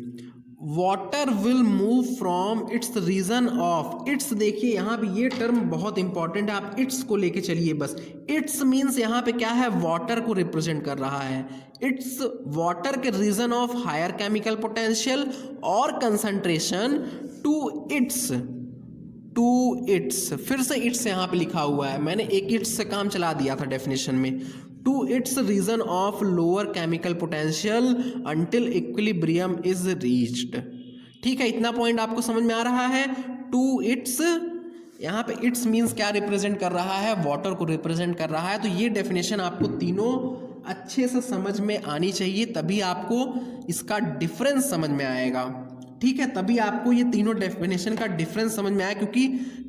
water will move from its region of. Its देखिए यहाँ पे ये टर्म बहुत इंपॉर्टेंट है, आप इट्स को लेके चलिए बस। इट्स मीन्स यहाँ पे क्या है, वाटर को रिप्रेजेंट कर रहा है। इट्स वाटर के region of higher chemical potential और कंसंट्रेशन टू इट्स। फिर से इट्स यहाँ पे लिखा हुआ है, मैंने एक इट्स से काम चला दिया था डेफिनेशन में। To its region of lower chemical potential until equilibrium is reached. ठीक है, इतना पॉइंट आपको समझ में आ रहा है। टू इट्स, यहाँ पे इट्स मीन्स क्या रिप्रेजेंट कर रहा है, वाटर को रिप्रेजेंट कर रहा है। तो ये डेफिनेशन आपको तीनों अच्छे से समझ में आनी चाहिए, तभी आपको इसका डिफरेंस समझ में आएगा। ठीक है, तभी आपको ये तीनों डेफिनेशन का डिफरेंस समझ में आया, क्योंकि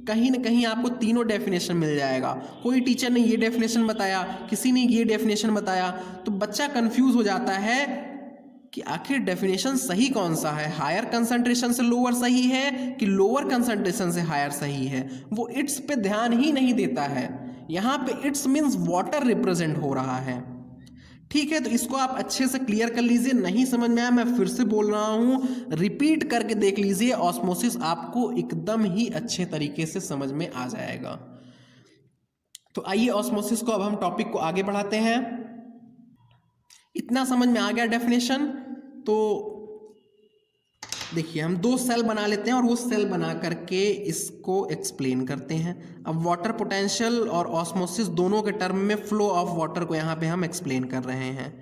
कहीं ना कहीं आपको तीनों डेफिनेशन मिल जाएगा। कोई टीचर ने ये डेफिनेशन बताया, किसी ने ये डेफिनेशन बताया, तो बच्चा कंफ्यूज हो जाता है कि आखिर डेफिनेशन सही कौन सा है, हायर कंसंट्रेशन से लोअर सही है कि लोअर कंसंट्रेशन से हायर सही है। वो इट्स पे ध्यान ही नहीं देता है। यहाँ पे इट्स मीन्स वाटर रिप्रेजेंट हो रहा है। ठीक है, तो इसको आप अच्छे से क्लियर कर लीजिए। नहीं समझ में आया मैं फिर से बोल रहा हूँ, रिपीट करके देख लीजिए, ऑस्मोसिस आपको एकदम ही अच्छे तरीके से समझ में आ जाएगा। तो आइए ऑस्मोसिस को अब हम टॉपिक को आगे बढ़ाते हैं। इतना समझ में आ गया डेफिनेशन। तो देखिए हम दो सेल बना लेते हैं और वो सेल बना करके इसको एक्सप्लेन करते हैं। अब वाटर पोटेंशियल और ऑस्मोसिस दोनों के टर्म में फ्लो ऑफ वाटर को यहाँ पे हम एक्सप्लेन कर रहे हैं।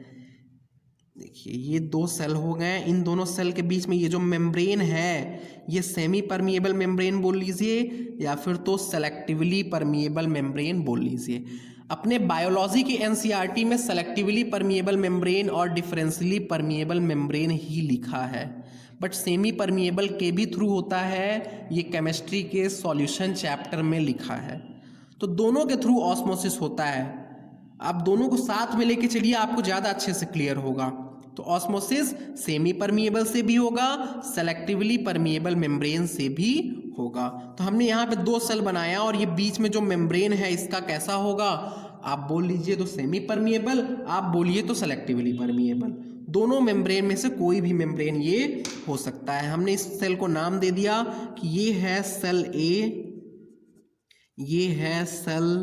देखिए ये दो सेल हो गए, इन दोनों सेल के बीच में ये जो मेम्ब्रेन है ये सेमी परमिएबल मेम्ब्रेन बोल लीजिए या फिर तो सेलेक्टिवली परमिएबल मेम्ब्रेन बोल लीजिए। अपने बायोलॉजी की एनसीईआरटी में सेलेक्टिवली परमिएबल मेम्ब्रेन और डिफरेंशियली परमिएबल मेम्ब्रेन ही लिखा है, बट सेमी परमिएबल के भी थ्रू होता है, ये केमिस्ट्री के सॉल्यूशन चैप्टर में लिखा है। तो दोनों के थ्रू ऑस्मोसिस होता है। आप दोनों को साथ में लेके चलिए, आपको ज़्यादा अच्छे से क्लियर होगा। तो ऑस्मोसिस सेमी परमिएबल से भी होगा, सेलेक्टिवली परमिएबल मेम्ब्रेन से भी होगा। तो हमने यहाँ पे दो सेल बनाया और ये बीच में जो मेम्ब्रेन है इसका कैसा होगा, आप बोल लीजिए तो सेमी परमिएबल, आप बोलिए तो सेलेक्टिवली परमिएबल। दोनों मेम्ब्रेन में से कोई भी मेम्ब्रेन ये हो सकता है। हमने इस सेल को नाम दे दिया कि ये है सेल ए, ये है सेल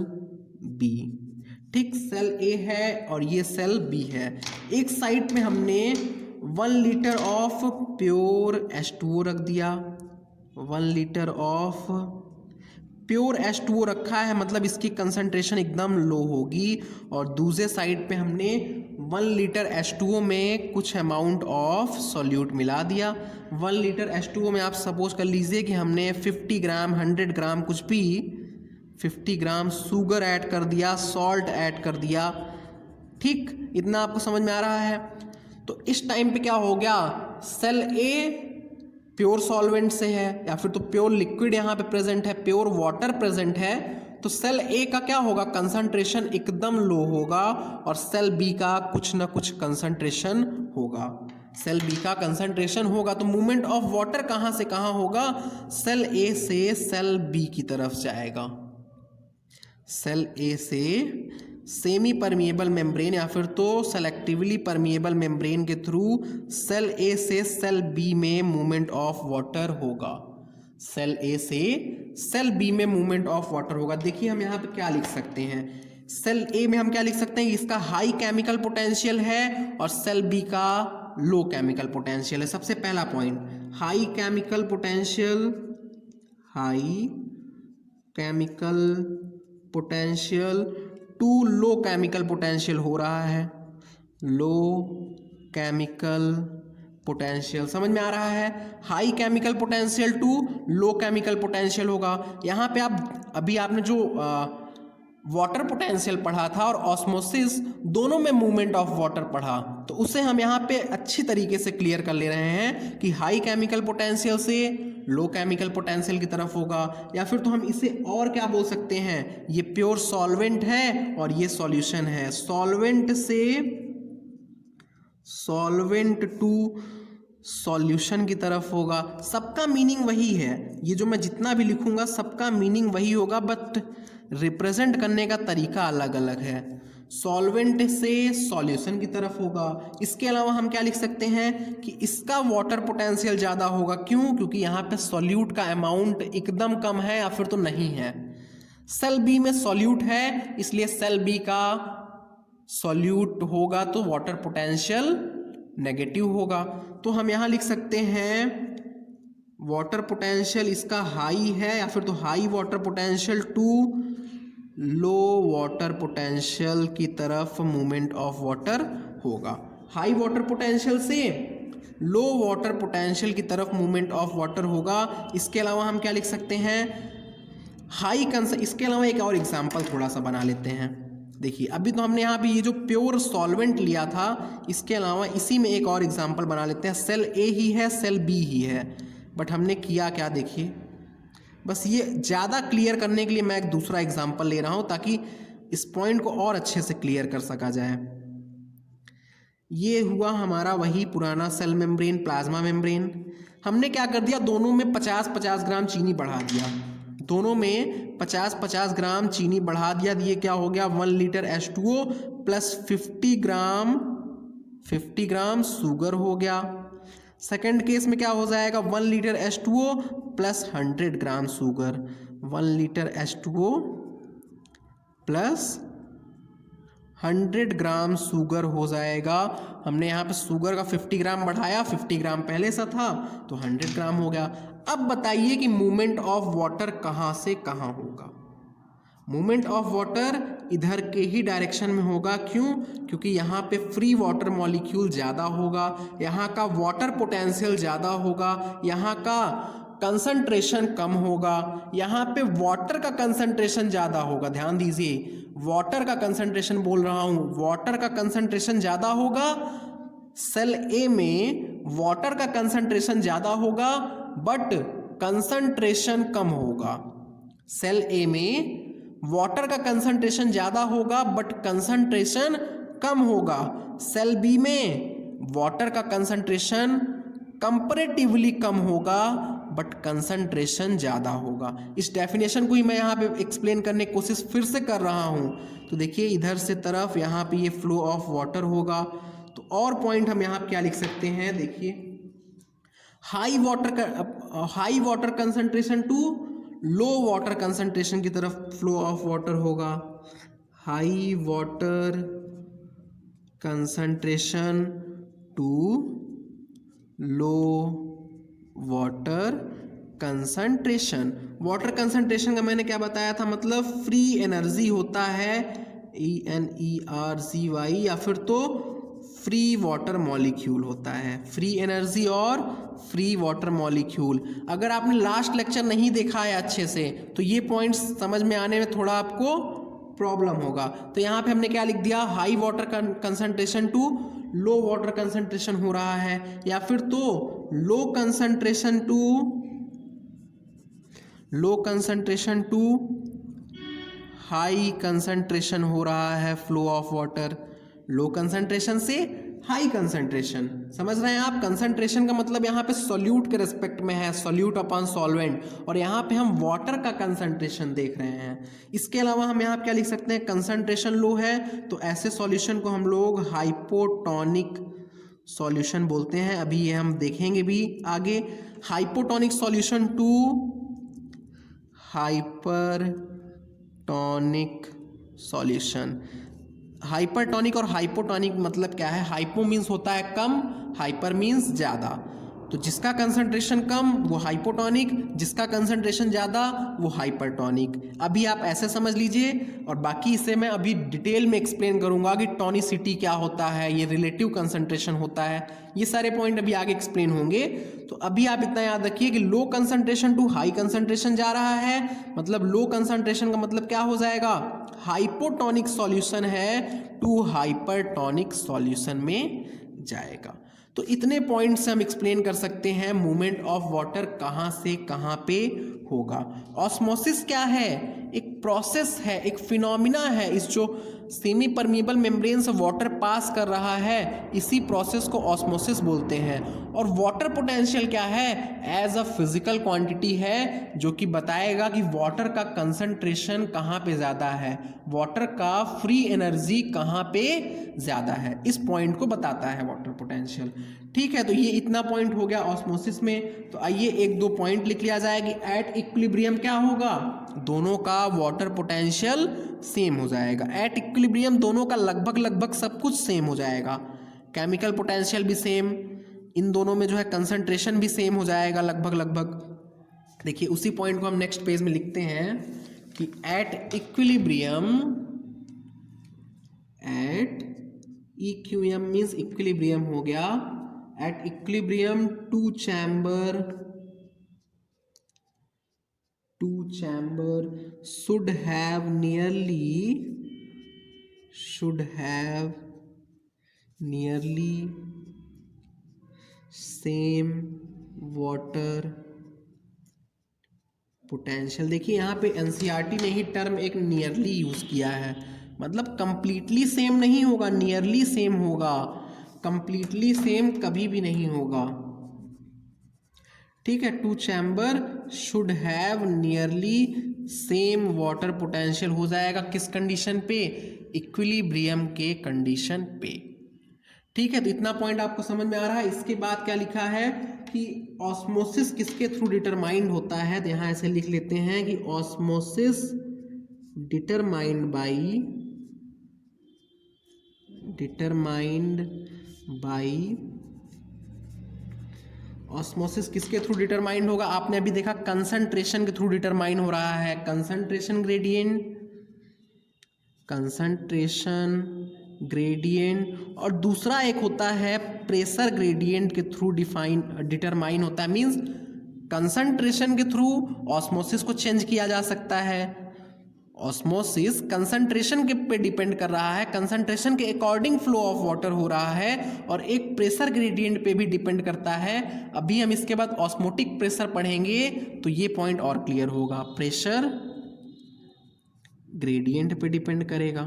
बी। ठीक, सेल ए है और ये सेल बी है। एक साइड में हमने 1 लीटर ऑफ प्योर H2O रख दिया, 1 लीटर ऑफ प्योर H2O रखा है, मतलब इसकी कंसंट्रेशन एकदम लो होगी। और दूसरे साइड पे हमने 1 लीटर H2O में कुछ अमाउंट ऑफ सॉल्यूट मिला दिया। 1 लीटर H2O में आप सपोज कर लीजिए कि हमने 50 ग्राम 100 ग्राम कुछ भी 50 ग्राम शुगर ऐड कर दिया, सॉल्ट ऐड कर दिया। ठीक, इतना आपको समझ में आ रहा है। तो इस टाइम पे क्या हो गया, सेल ए प्योर सॉल्वेंट से है या फिर तो प्योर लिक्विड यहाँ पे प्रेजेंट है, प्योर वाटर प्रेजेंट है, तो सेल ए का क्या होगा, कंसंट्रेशन एकदम लो होगा और सेल बी का कुछ ना कुछ कंसंट्रेशन होगा। सेल बी का कंसंट्रेशन होगा तो मूवमेंट ऑफ वाटर कहाँ से कहाँ होगा, सेल ए से सेल बी की तरफ जाएगा। सेल ए से सेमी परमिएबल मेम्ब्रेन या फिर तो सेलेक्टिवली परमिएबल मेम्ब्रेन के थ्रू सेल ए से सेल बी में मूवमेंट ऑफ वाटर होगा। सेल ए से सेल बी में मूवमेंट ऑफ वाटर होगा। देखिए हम यहाँ पे क्या लिख सकते हैं, सेल ए में हम क्या लिख सकते हैं, इसका हाई केमिकल पोटेंशियल है और सेल बी का लो केमिकल पोटेंशियल है। सबसे पहला point, high chemical potential, high chemical potential to low chemical potential हो रहा है, लो केमिकल पोटेंशियल। समझ में आ रहा है, high chemical potential to low chemical potential होगा। यहाँ पे आप अभी आपने जो वाटर पोटेंशियल पढ़ा था और ऑस्मोसिस दोनों में मूवमेंट ऑफ वाटर पढ़ा, तो उसे हम यहाँ पे अच्छी तरीके से क्लियर कर ले रहे हैं कि हाई केमिकल पोटेंशियल से लो केमिकल पोटेंशियल की तरफ होगा। या फिर तो हम इसे और क्या बोल सकते हैं, ये प्योर सॉल्वेंट है और ये सॉल्यूशन है, सॉल्वेंट से सॉल्वेंट टू सॉल्यूशन की तरफ होगा। सबका मीनिंग वही है, ये जो मैं जितना भी लिखूंगा सबका मीनिंग वही होगा, बट रिप्रेजेंट करने का तरीका अलग अलग है। सॉल्वेंट से सॉल्यूशन की तरफ होगा। इसके अलावा हम क्या लिख सकते हैं कि इसका वाटर पोटेंशियल ज़्यादा होगा। क्यों? क्योंकि यहाँ पे सॉल्यूट का अमाउंट एकदम कम है या फिर तो नहीं है। सेल बी में सॉल्यूट है, इसलिए सेल बी का सॉल्यूट होगा तो वाटर पोटेंशियल नेगेटिव होगा। तो हम यहाँ लिख सकते हैं वाटर पोटेंशियल इसका हाई है या फिर तो high water potential to low water potential की तरफ मूवमेंट ऑफ वाटर होगा। हाई वाटर पोटेंशियल से लो वाटर पोटेंशियल की तरफ मूवमेंट ऑफ वाटर होगा। इसके अलावा हम क्या लिख सकते हैं, इसके अलावा एक और एग्जांपल थोड़ा सा बना लेते हैं। देखिए अभी तो हमने यहाँ पे ये जो प्योर सॉल्वेंट लिया था, इसके अलावा इसी में एक और एग्जांपल बना लेते हैं। सेल ए ही है, सेल बी ही है, बट हमने किया क्या, देखिए बस ये ज़्यादा क्लियर करने के लिए मैं एक दूसरा एग्जांपल ले रहा हूँ ताकि इस पॉइंट को और अच्छे से क्लियर कर सका जाए। ये हुआ हमारा वही पुराना सेल मेम्ब्रेन, प्लाज्मा मेम्ब्रेन। हमने क्या कर दिया, दोनों में 50-50 ग्राम चीनी बढ़ा दिया, दोनों में 50-50 ग्राम चीनी बढ़ा दिया। ये क्या हो गया, 1 litre H2O plus 50 gram sugar हो गया। सेकेंड केस में क्या हो जाएगा, 1 litre H2O plus 100 gram sugar, 1 litre H2O plus 100 gram sugar हो जाएगा। हमने यहाँ पे शुगर का 50 ग्राम बढ़ाया, 50 ग्राम पहले से था तो 100 ग्राम हो गया। अब बताइए कि मूवमेंट ऑफ वाटर कहाँ से कहाँ होगा। मूवमेंट ऑफ वाटर इधर के ही डायरेक्शन में होगा। क्यों? क्योंकि यहाँ पे फ्री वाटर मॉलिक्यूल ज़्यादा होगा, यहाँ का वाटर पोटेंशियल ज़्यादा होगा, यहाँ का कंसंट्रेशन कम होगा, यहाँ पे वाटर का कंसंट्रेशन ज़्यादा होगा। ध्यान दीजिए, वाटर का कंसंट्रेशन बोल रहा हूँ, वाटर का कंसंट्रेशन ज़्यादा होगा। सेल ए में वाटर का कंसंट्रेशन ज़्यादा होगा बट कंसंट्रेशन कम होगा। सेल ए में वाटर का कंसंट्रेशन ज़्यादा होगा बट कंसंट्रेशन कम होगा। सेल बी में वाटर का कंसंट्रेशन कंपैरेटिवली कम होगा बट कंसंट्रेशन ज़्यादा होगा। इस डेफिनेशन को ही मैं यहाँ पे एक्सप्लेन करने की कोशिश फिर से कर रहा हूँ। तो देखिए इधर से तरफ यहाँ पे ये फ्लो ऑफ वाटर होगा। तो और पॉइंट हम यहाँ पे क्या लिख सकते हैं, देखिए high water concentration to low water concentration की तरफ फ्लो ऑफ वाटर होगा। High water concentration to low water concentration. Water concentration का मैंने क्या बताया था, मतलब फ्री एनर्जी होता है ENERGY, या फिर तो फ्री वाटर मॉलिक्यूल होता है। फ्री एनर्जी और फ्री वाटर मॉलिक्यूल। अगर आपने लास्ट लेक्चर नहीं देखा है अच्छे से तो ये पॉइंट्स समझ में आने में थोड़ा आपको प्रॉब्लम होगा। तो यहाँ पे हमने क्या लिख दिया, high water concentration to low water concentration हो रहा है, या फिर तो low concentration to high concentration हो रहा है flow of water. Low concentration से हाई कंसंट्रेशन, समझ रहे हैं आप। कंसंट्रेशन का मतलब यहाँ पे सॉल्यूट के रेस्पेक्ट में है, सॉल्यूट अपॉन सॉल्वेंट, और यहाँ पे हम वाटर का कंसंट्रेशन देख रहे हैं। इसके अलावा हम यहाँ पे क्या लिख सकते हैं, कंसंट्रेशन लो है तो ऐसे सॉल्यूशन को हम लोग हाइपोटोनिक सॉल्यूशन बोलते हैं। अभी ये हम देखेंगे भी आगे। Hypotonic solution to hypertonic solution. Hypertonic और हाइपोटोनिक मतलब क्या है, हाइपो मीन्स होता है कम, हाइपर मीन्स ज़्यादा। तो जिसका कंसंट्रेशन कम वो हाइपोटोनिक, जिसका कंसंट्रेशन ज़्यादा वो हाइपरटोनिक। अभी आप ऐसे समझ लीजिए, और बाकी इसे मैं अभी डिटेल में एक्सप्लेन करूँगा कि टोनिसिटी क्या होता है, ये रिलेटिव कंसंट्रेशन होता है, ये सारे पॉइंट अभी आगे एक्सप्लेन होंगे। तो अभी आप इतना याद रखिए कि low concentration to high concentration जा रहा है, मतलब लो कंसंट्रेशन का मतलब क्या हो जाएगा, हाइपोटोनिक सॉल्यूशन है टू हाइपरटोनिक सॉल्यूशन में जाएगा। तो इतने पॉइंट्स हम एक्सप्लेन कर सकते हैं मूवमेंट ऑफ वाटर कहाँ से कहाँ पे होगा। ऑस्मोसिस क्या है, एक प्रोसेस है, एक फिनोमिना है। इस जो सेमी परमिएबल मेम्ब्रेन से वाटर पास कर रहा है, इसी प्रोसेस को ऑस्मोसिस बोलते हैं। और वाटर पोटेंशियल क्या है, एज अ फिजिकल क्वांटिटी है जो कि बताएगा कि वाटर का कंसंट्रेशन कहाँ पे ज़्यादा है, वाटर का फ्री एनर्जी कहाँ पे ज़्यादा है, इस पॉइंट को बताता है वाटर पोटेंशियल। ठीक है, तो ये इतना पॉइंट हो गया ऑस्मोसिस में। तो आइए एक दो पॉइंट लिख लिया जाए कि एट इक्विलिब्रियम क्या होगा, दोनों का वाटर पोटेंशियल सेम हो जाएगा। एट इक्विलिब्रियम दोनों का लगभग सब कुछ सेम हो जाएगा, केमिकल पोटेंशियल भी सेम, इन दोनों में जो है कंसंट्रेशन भी सेम हो जाएगा लगभग। देखिए उसी पॉइंट को हम नेक्स्ट पेज में लिखते हैं कि एट इक्विलिब्रियम मीन्स इक्विलिब्रियम हो गया। At equilibrium two chamber should have nearly same water potential। देखिए यहाँ पे NCERT ने ही टर्म एक नियरली यूज किया है, मतलब कंप्लीटली सेम नहीं होगा, नियरली सेम होगा, कंप्लीटली सेम कभी भी नहीं होगा। ठीक है, two chamber should have nearly same water potential हो जाएगा, किस कंडीशन पे, इक्विलिब्रियम के कंडीशन पे। ठीक है, तो इतना पॉइंट आपको समझ में आ रहा है। इसके बाद क्या लिखा है कि ऑस्मोसिस किसके थ्रू डिटरमाइंड होता है, तो यहाँ ऐसे लिख लेते हैं कि osmosis determined by determined by osmosis. किसके थ्रू डिटरमाइंड होगा? आपने अभी देखा कंसंट्रेशन के थ्रू डिटरमाइन हो रहा है, कंसंट्रेशन ग्रेडियंट, और दूसरा एक होता है प्रेशर ग्रेडियंट के थ्रू डिटरमाइन होता है। मींस कंसंट्रेशन के थ्रू ऑस्मोसिस को चेंज किया जा सकता है। ऑस्मोसिस कंसंट्रेशन के पे डिपेंड कर रहा है, कंसंट्रेशन के अकॉर्डिंग फ्लो ऑफ वाटर हो रहा है, और एक प्रेशर ग्रेडियंट पे भी डिपेंड करता है। अभी हम इसके बाद ऑस्मोटिक प्रेशर पढ़ेंगे तो ये पॉइंट और क्लियर होगा। प्रेशर ग्रेडियंट पे डिपेंड करेगा,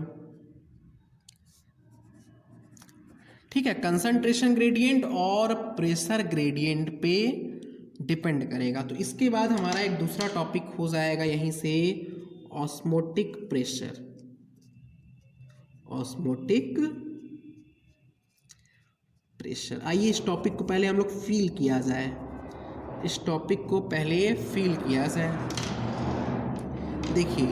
ठीक है, कंसंट्रेशन ग्रेडियंट और प्रेशर ग्रेडियंट पे डिपेंड करेगा। तो इसके बाद हमारा एक दूसरा टॉपिक हो जाएगा यहीं से, ऑस्मोटिक प्रेशर। ऑस्मोटिक प्रेशर, आइए इस टॉपिक को पहले हम लोग फील किया जाए, इस टॉपिक को पहले फील किया जाए। देखिए,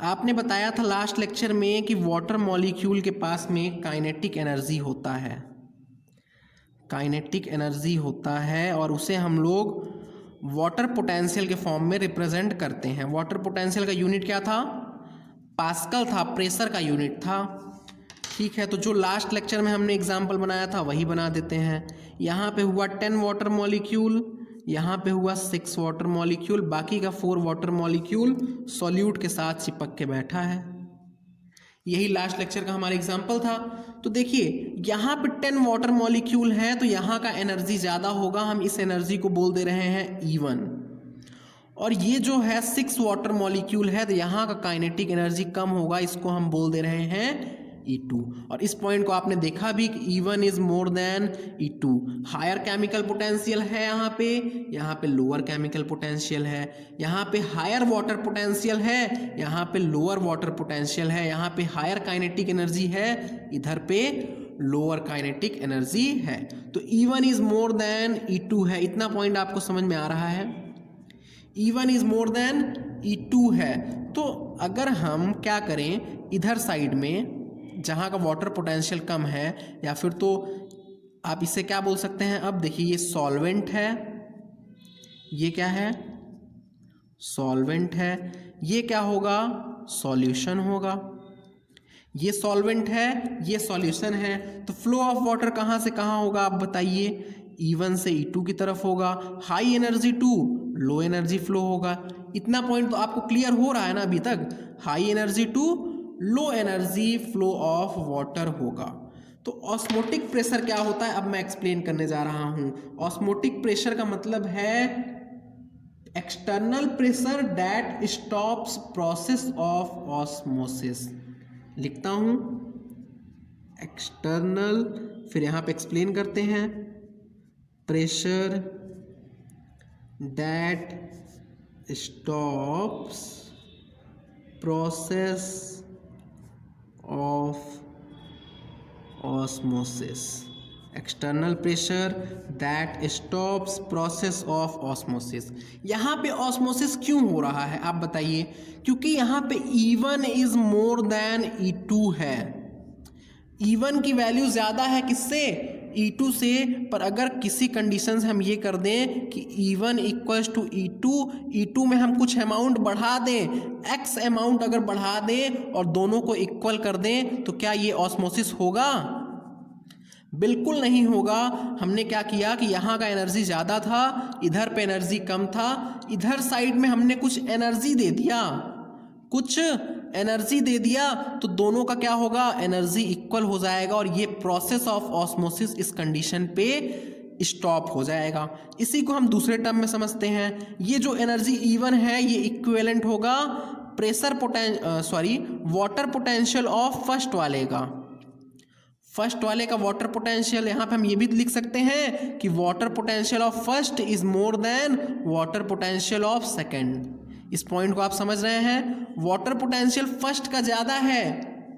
आपने बताया था लास्ट लेक्चर में कि वाटर मॉलिक्यूल के पास में काइनेटिक एनर्जी होता है, काइनेटिक एनर्जी होता है, और उसे हम लोग वाटर पोटेंशियल के फॉर्म में रिप्रेजेंट करते हैं। वाटर पोटेंशियल का यूनिट क्या था? पास्कल था, प्रेशर का यूनिट था, ठीक है। तो जो लास्ट लेक्चर में हमने एग्जाम्पल बनाया था वही बना देते हैं। यहाँ पे हुआ 10 वाटर मॉलिक्यूल, यहाँ पे हुआ 6 वाटर मॉलिक्यूल, बाकी का 4 वाटर मॉलिक्यूल सॉल्यूट के साथ चिपक के बैठा है। यही लास्ट लेक्चर का हमारा एग्जाम्पल था। तो देखिए, यहाँ पे 10 वाटर मॉलिक्यूल है तो यहाँ का एनर्जी ज़्यादा होगा, हम इस एनर्जी को बोल दे रहे हैं E1। और ये जो है 6 वाटर मॉलिक्यूल है तो यहाँ का काइनेटिक एनर्जी कम होगा, इसको हम बोल दे रहे हैं E2। और इस पॉइंट को आपने देखा भी कि E1 is more than E2। Higher chemical potential है यहाँ पे लोअर केमिकल पोटेंशियल है, यहाँ पे हायर वाटर पोटेंशियल है, यहाँ पे लोअर वाटर पोटेंशियल है, यहाँ पे हायर काइनेटिक एनर्जी है, इधर पे लोअर काइनेटिक एनर्जी है। तो E1 is more than E2 है, इतना पॉइंट आपको समझ में आ रहा है? E1 is more than E2 है। तो अगर हम क्या करें, इधर साइड में जहाँ का वाटर पोटेंशियल कम है, या फिर तो आप इसे क्या बोल सकते हैं, अब देखिए ये सॉल्वेंट है, ये क्या है? सॉल्वेंट है। ये क्या होगा? सॉल्यूशन होगा। ये सॉल्वेंट है, ये सॉल्यूशन है। तो फ्लो ऑफ वाटर कहाँ से कहाँ होगा आप बताइए? E1 से E2 की तरफ होगा। High energy to low energy flow होगा। इतना पॉइंट तो आपको क्लियर हो रहा है ना अभी तक? High energy to low energy flow of water होगा। तो ऑस्मोटिक प्रेशर क्या होता है, अब मैं एक्सप्लेन करने जा रहा हूं। ऑस्मोटिक प्रेशर का मतलब है external pressure that stops process of osmosis. लिखता हूं एक्सटर्नल, फिर यहां पे एक्सप्लेन करते हैं, pressure that stops process of osmosis. External pressure that stops process of osmosis. यहाँ पे ऑस्मोसिस क्यों हो रहा है आप बताइए? क्योंकि यहाँ पे E1 is more than E2 है। E1 की वैल्यू ज़्यादा है किससे? E2 से। पर अगर किसी कंडीशन से हम ये कर दें कि E1 इक्वल्स टू E2 में हम कुछ अमाउंट बढ़ा दें, X अमाउंट अगर बढ़ा दें और दोनों को इक्वल कर दें, तो क्या ये ऑस्मोसिस होगा? बिल्कुल नहीं होगा। हमने क्या किया कि यहाँ का एनर्जी ज़्यादा था, इधर पे एनर्जी कम था, इधर साइड में हमने कुछ एनर्जी दे दिया, कुछ एनर्जी दे दिया, तो दोनों का क्या होगा? एनर्जी इक्वल हो जाएगा, और ये प्रोसेस ऑफ ऑस्मोसिस इस कंडीशन पे स्टॉप हो जाएगा। इसी को हम दूसरे टर्म में समझते हैं। ये जो एनर्जी E1 है ये इक्विवेलेंट होगा वाटर पोटेंशियल ऑफ फर्स्ट वाले का। फर्स्ट वाले का वाटर पोटेंशियल, यहाँ पे हम ये भी लिख सकते हैं कि water potential of first is more then water potential of second. इस पॉइंट को आप समझ रहे हैं? वाटर पोटेंशियल फर्स्ट का ज़्यादा है,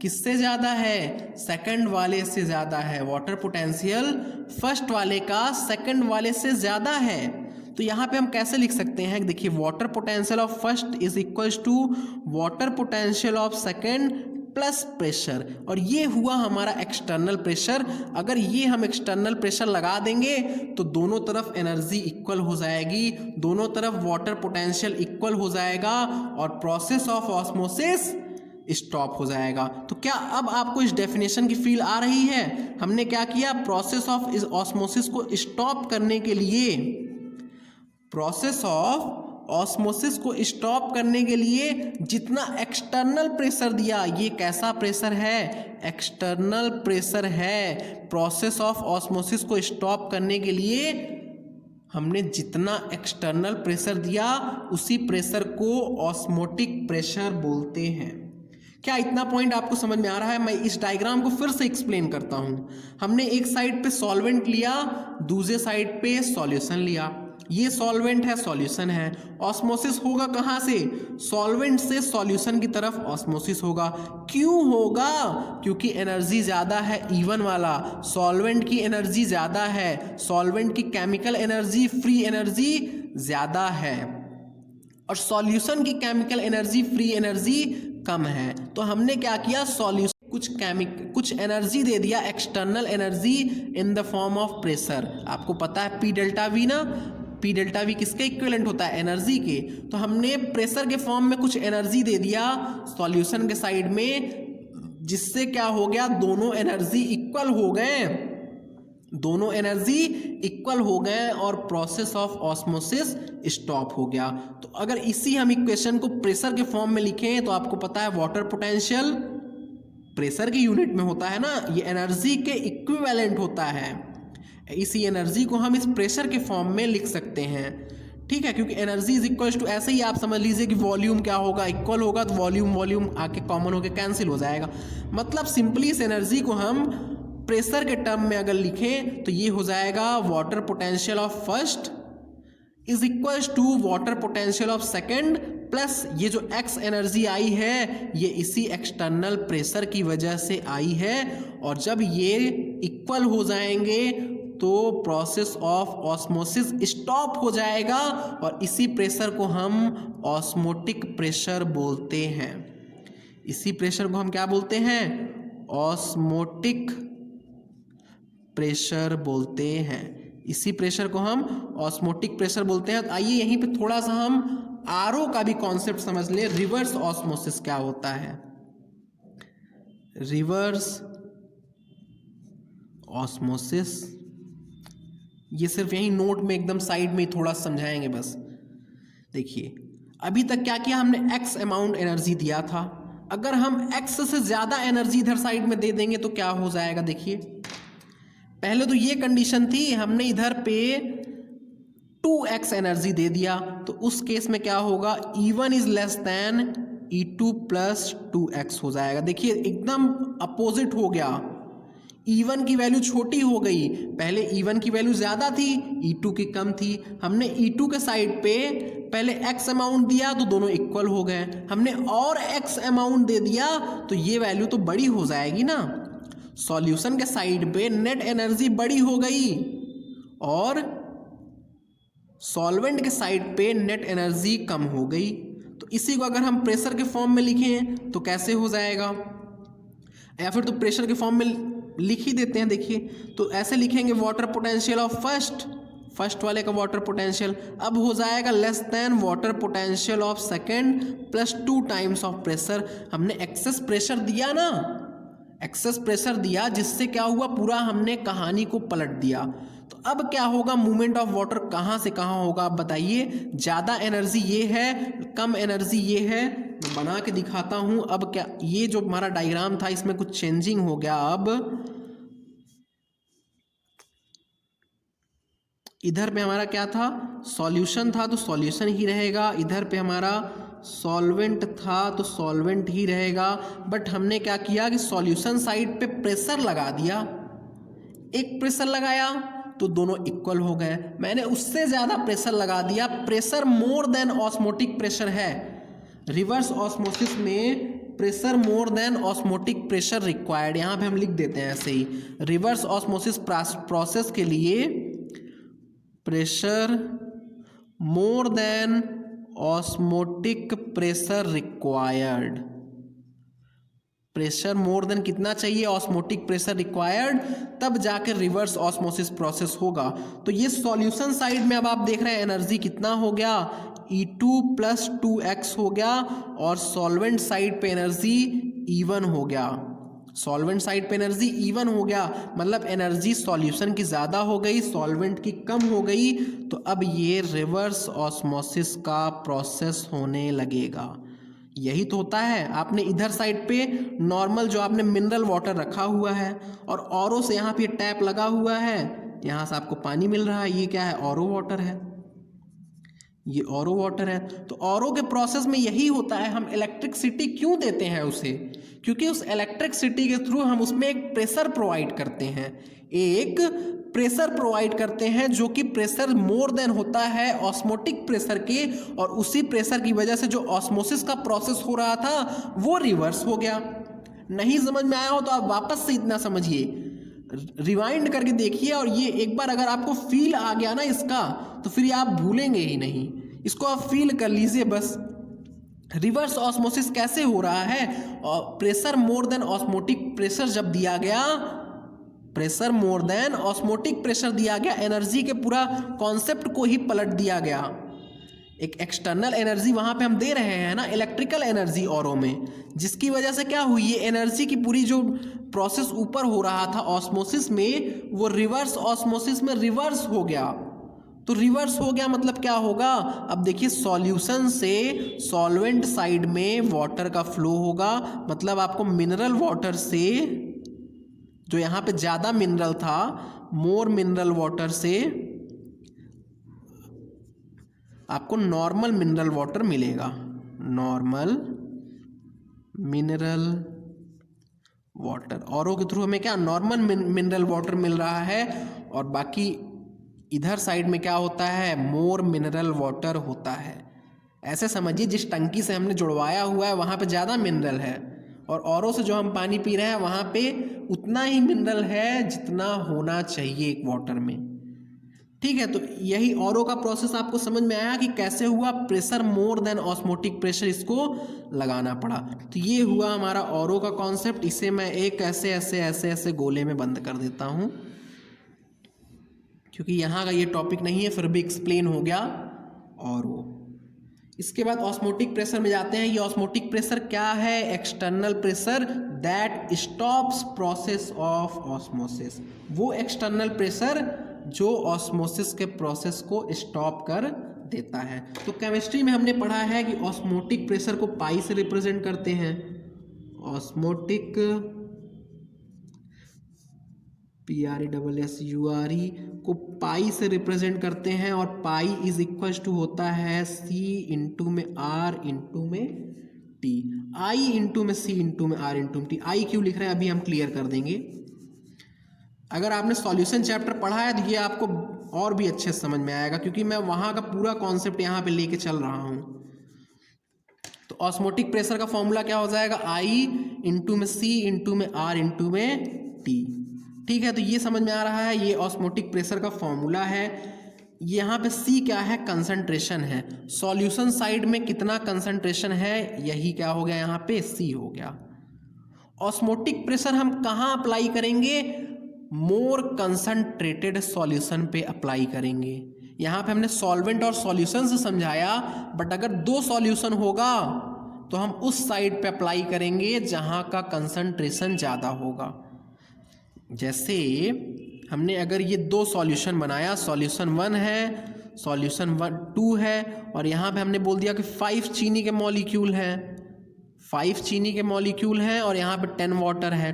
किससे ज़्यादा है? सेकंड वाले से ज़्यादा है। वाटर पोटेंशियल फर्स्ट वाले का सेकंड वाले से ज़्यादा है। तो यहाँ पे हम कैसे लिख सकते हैं? देखिए, water potential of first is equals to water potential of second plus pressure, और ये हुआ हमारा एक्सटर्नल प्रेशर। अगर ये हम एक्सटर्नल प्रेशर लगा देंगे तो दोनों तरफ एनर्जी इक्वल हो जाएगी, दोनों तरफ वाटर पोटेंशियल इक्वल हो जाएगा और प्रोसेस ऑफ ऑस्मोसिस स्टॉप हो जाएगा। तो क्या अब आपको इस डेफिनेशन की फील आ रही है? हमने क्या किया, प्रोसेस ऑफ इस ऑस्मोसिस को स्टॉप करने के लिए, प्रोसेस ऑफ ऑस्मोसिस को स्टॉप करने के लिए जितना एक्सटर्नल प्रेशर दिया, ये कैसा प्रेशर है, एक्सटर्नल प्रेशर है। प्रोसेस ऑफ ऑस्मोसिस को स्टॉप करने के लिए हमने जितना एक्सटर्नल प्रेशर दिया उसी प्रेशर को ऑस्मोटिक प्रेशर बोलते हैं। क्या इतना पॉइंट आपको समझ में आ रहा है? मैं इस डायग्राम को फिर से एक्सप्लेन करता हूं। हमने एक साइड पे सॉल्वेंट लिया, दूसरे साइड पे सॉल्यूशन लिया। ये सॉल्वेंट है, सॉल्यूशन है। ऑस्मोसिस होगा कहाँ से? सॉल्वेंट से सॉल्यूशन की तरफ ऑस्मोसिस होगा। क्यों होगा? क्योंकि एनर्जी ज़्यादा है E1 वाला, सॉल्वेंट की एनर्जी ज़्यादा है, सॉल्वेंट की केमिकल एनर्जी, फ्री एनर्जी ज़्यादा है, और सॉल्यूशन की केमिकल एनर्जी, फ्री एनर्जी कम है। तो हमने क्या किया, सॉल्यूशन कुछ एनर्जी दे दिया, external energy in the form of pressure. आपको पता है पी डेल्टा वी ना, पी डेल्टा वी किसके इक्विवेलेंट होता है? एनर्जी के। तो हमने प्रेशर के फॉर्म में कुछ एनर्जी दे दिया सॉल्यूशन के साइड में, जिससे क्या हो गया, दोनों एनर्जी इक्वल हो गए, दोनों एनर्जी इक्वल हो गए और प्रोसेस ऑफ ऑस्मोसिस स्टॉप हो गया। तो अगर इसी हम इक्वेशन को प्रेशर के फॉर्म में लिखें तो आपको पता है वाटर पोटेंशियल प्रेशर की यूनिट में होता है ना, ये एनर्जी के इक्विवेलेंट होता है। इसी एनर्जी को हम इस प्रेशर के फॉर्म में लिख सकते हैं, ठीक है, क्योंकि एनर्जी इज इक्वल टू, ऐसे ही आप समझ लीजिए कि वॉल्यूम क्या होगा, इक्वल होगा तो वॉल्यूम आके कॉमन होके कैंसिल हो जाएगा। मतलब सिंपली इस एनर्जी को हम प्रेशर के टर्म में अगर लिखें तो ये हो जाएगा water potential of first is equal to water potential of second, plus ये जो एक्स एनर्जी आई है ये इसी एक्सटर्नल प्रेशर की वजह से आई है, और जब ये इक्वल हो जाएंगे तो प्रोसेस ऑफ ऑस्मोसिस स्टॉप हो जाएगा, और इसी प्रेशर को हम ऑस्मोटिक प्रेशर बोलते हैं। इसी प्रेशर को हम क्या बोलते हैं? ऑस्मोटिक प्रेशर बोलते हैं। इसी प्रेशर को हम ऑस्मोटिक प्रेशर बोलते हैं। तो आइए यहीं पे थोड़ा सा हम आरओ का भी कॉन्सेप्ट समझ ले। रिवर्स ऑस्मोसिस क्या होता है? रिवर्स ऑस्मोसिस, ये सिर्फ यही नोट में एकदम साइड में थोड़ा समझाएंगे बस। देखिए अभी तक क्या किया हमने, एक्स अमाउंट एनर्जी दिया था, अगर हम एक्स से ज़्यादा एनर्जी इधर साइड में दे देंगे तो क्या हो जाएगा? देखिए पहले तो ये कंडीशन थी, हमने इधर पे 2x एनर्जी दे दिया, तो उस केस में क्या होगा, E1 is less than E2 plus 2x हो जाएगा। देखिए एकदम अपोजिट हो गया, E1 की वैल्यू छोटी हो गई, पहले E1 की वैल्यू ज़्यादा थी, E2 की कम थी। हमने E2 के साइड पे पहले x अमाउंट दिया तो दोनों इक्वल हो गए, हमने और x अमाउंट दे दिया तो ये वैल्यू तो बड़ी हो जाएगी ना। सॉल्यूशन के साइड पे नेट एनर्जी बड़ी हो गई और सॉल्वेंट के साइड पे नेट एनर्जी कम हो गई। तो इसी को अगर हम प्रेशर के फॉर्म में लिखें तो कैसे हो जाएगा, या फिर तो प्रेशर के फॉर्म में लिख ही देते हैं। देखिए तो ऐसे लिखेंगे वाटर पोटेंशियल ऑफ फर्स्ट वाले का वाटर पोटेंशियल अब हो जाएगा less than water potential of second plus 2 times of pressure. हमने एक्सेस प्रेशर दिया ना, एक्सेस प्रेशर दिया, जिससे क्या हुआ, पूरा हमने कहानी को पलट दिया। तो अब क्या होगा, मूवमेंट ऑफ वाटर कहाँ से कहाँ होगा आप बताइए। ज़्यादा एनर्जी ये है, कम एनर्जी ये है, मैं बना के दिखाता हूँ। अब क्या, ये जो हमारा डायग्राम था इसमें कुछ चेंजिंग हो गया। अब इधर पे हमारा क्या था, सॉल्यूशन था तो सॉल्यूशन ही रहेगा, इधर पे हमारा सॉल्वेंट था तो सॉल्वेंट ही रहेगा। बट हमने क्या किया कि सॉल्यूशन साइड पे प्रेशर लगा दिया, एक प्रेशर लगाया तो दोनों इक्वल हो गए। मैंने उससे ज़्यादा प्रेशर लगा दिया, pressure more than osmotic pressure है। रिवर्स ऑस्मोसिस में pressure more than osmotic pressure required, यहाँ पे हम लिख देते हैं ऐसे ही। रिवर्स ऑस्मोसिस प्रोसेस के लिए pressure more than osmotic pressure required. Pressure more than कितना चाहिए, ऑस्मोटिक प्रेशर रिक्वायर्ड, तब जाकर रिवर्स ऑस्मोसिस प्रोसेस होगा। तो ये सॉल्यूशन साइड में अब आप देख रहे हैं एनर्जी कितना हो गया, E2 + 2x हो गया, और सॉल्वेंट साइड पे एनर्जी E1 हो गया। सॉल्वेंट साइड पे एनर्जी E1 हो गया, मतलब एनर्जी सॉल्यूशन की ज़्यादा हो गई, सॉल्वेंट की कम हो गई। तो अब ये रिवर्स ऑस्मोसिस का प्रोसेस होने लगेगा। यही तो होता है। आपने इधर साइड पे नॉर्मल जो आपने मिनरल वाटर रखा हुआ है, और औरों से यहाँ पे टैप लगा हुआ है, यहाँ से आपको पानी मिल रहा है, ये क्या है, ऑरो वाटर है, ये ऑरो वाटर है। तो ऑरो के प्रोसेस में यही होता है। हम इलेक्ट्रिसिटी क्यों देते हैं उसे, क्योंकि उस इलेक्ट्रिसिटी के थ्रू हम उसमें एक प्रेशर प्रोवाइड करते हैं, एक प्रेशर प्रोवाइड करते हैं जो कि प्रेशर मोर देन होता है ऑस्मोटिक प्रेशर के, और उसी प्रेशर की वजह से जो ऑस्मोसिस का प्रोसेस हो रहा था वो रिवर्स हो गया। नहीं समझ में आया हो तो आप वापस से इतना समझिए, रिवाइंड करके देखिए, और ये एक बार अगर आपको फील आ गया ना इसका, तो फिर आप भूलेंगे ही नहीं। इसको आप फील कर लीजिए बस। रिवर्स ऑस्मोसिस कैसे हो रहा है, और pressure more than osmotic pressure जब दिया गया, pressure more than osmotic pressure दिया गया, एनर्जी के पूरा कॉन्सेप्ट को ही पलट दिया गया। एक एक्सटर्नल एनर्जी वहाँ पे हम दे रहे हैं ना, इलेक्ट्रिकल एनर्जी औरों में, जिसकी वजह से क्या हुई, ये एनर्जी की पूरी जो प्रोसेस ऊपर हो रहा था ऑस्मोसिस में, वो रिवर्स ऑस्मोसिस में रिवर्स हो गया। तो रिवर्स हो गया मतलब क्या होगा, अब देखिए सॉल्यूशन से सॉल्वेंट साइड में वाटर का फ्लो होगा, मतलब आपको मिनरल वाटर से, जो यहाँ पे ज़्यादा मिनरल था, मोर मिनरल वाटर से आपको नॉर्मल मिनरल वाटर मिलेगा, नॉर्मल मिनरल वाटर। औरों के थ्रू हमें क्या नॉर्मल मिनरल वाटर मिल रहा है, और बाकी इधर साइड में क्या होता है, मोर मिनरल वाटर होता है। ऐसे समझिए जिस टंकी से हमने जुड़वाया हुआ है वहाँ पे ज़्यादा मिनरल है, और औरों से जो हम पानी पी रहे हैं वहाँ पे उतना ही मिनरल है जितना होना चाहिए एक वाटर में। ठीक है, तो यही औरों का प्रोसेस आपको समझ में आया कि कैसे हुआ, pressure more than osmotic pressure इसको लगाना पड़ा। तो ये हुआ हमारा औरों का कॉन्सेप्ट। इसे मैं एक ऐसे ऐसे ऐसे ऐसे गोले में बंद कर देता हूँ, क्योंकि यहाँ का ये टॉपिक नहीं है, फिर भी एक्सप्लेन हो गया औरों। इसके बाद ऑस्मोटिक प्रेशर में जाते हैं। ये ऑस्मोटिक प्रेशर क्या है, external pressure that stops process of osmosis. वो एक्सटर्नल प्रेशर जो ऑस्मोसिस के प्रोसेस को स्टॉप कर देता है। तो केमिस्ट्री में हमने पढ़ा है कि ऑस्मोटिक प्रेशर को पाई से रिप्रेजेंट करते हैं। ऑस्मोटिक PRESSURE को पाई से रिप्रेजेंट करते हैं, और पाई इज इक्वल टू होता है C इंटू में R इंटू में T, I इंटू में C इंटू में R इंटू में T। I क्यों लिख रहे हैं अभी हम क्लियर कर देंगे। अगर आपने सॉल्यूशन चैप्टर पढ़ा है तो ये आपको और भी अच्छे से समझ में आएगा, क्योंकि मैं वहाँ का पूरा कॉन्सेप्ट यहाँ पे लेके चल रहा हूँ। तो ऑस्मोटिक प्रेशर का फॉर्मूला क्या हो जाएगा, I इंटू में C इंटू में R इंटू में T। ठीक है, तो ये समझ में आ रहा है, ये ऑस्मोटिक प्रेशर का फॉर्मूला है। यहाँ पे C क्या है, कंसंट्रेशन है। सॉल्यूशन साइड में कितना कंसंट्रेशन है, यही क्या हो गया, यहाँ पे C हो गया। ऑस्मोटिक प्रेशर हम कहाँ अप्लाई करेंगे, मोर कंसंट्रेटेड सॉल्यूशन पे अप्लाई करेंगे। यहाँ पे हमने सॉल्वेंट और सॉल्यूशन से समझाया, बट अगर दो सॉल्यूशन होगा तो हम उस साइड पे अप्लाई करेंगे जहाँ का कंसंट्रेशन ज़्यादा होगा। जैसे हमने अगर ये दो सॉल्यूशन बनाया, सॉल्यूशन 1 है, सॉल्यूशन 2 है, और यहाँ पे हमने बोल दिया कि 5 चीनी के मॉलिक्यूल हैं, 5 चीनी के मॉलिक्यूल हैं, और यहाँ पे 10 वाटर है।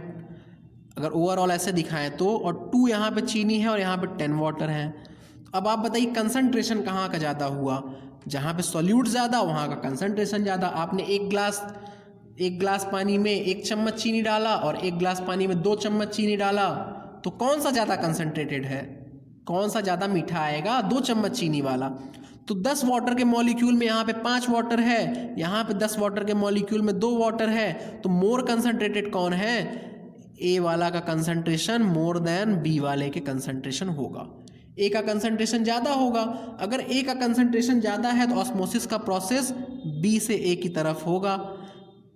अगर ओवरऑल ऐसे दिखाएं तो, और 2 यहाँ पे चीनी है और यहाँ पे 10 वाटर है। तो अब आप बताइए कंसंट्रेशन कहाँ का ज़्यादा हुआ, जहाँ पे सॉल्यूट ज़्यादा वहाँ का कंसंट्रेशन ज़्यादा। आपने एक गिलास पानी में 1 चम्मच चीनी डाला और 1 गिलास पानी में 2 चम्मच चीनी डाला, तो कौन सा ज़्यादा कंसंट्रेटेड है, कौन सा ज़्यादा मीठा आएगा, 2 चम्मच चीनी वाला। तो 10 वाटर के मॉलिक्यूल में यहाँ पे 5 वाटर है, यहाँ पे 10 वाटर के मॉलिक्यूल में 2 वाटर है, तो मोर कंसंट्रेटेड कौन है, ए वाला का कंसंट्रेशन मोर देन बी वाले के कंसंट्रेशन होगा। ए का कंसंट्रेशन ज़्यादा होगा। अगर ए का कंसंट्रेशन ज़्यादा है तो ऑस्मोसिस का प्रोसेस बी से ए की तरफ होगा,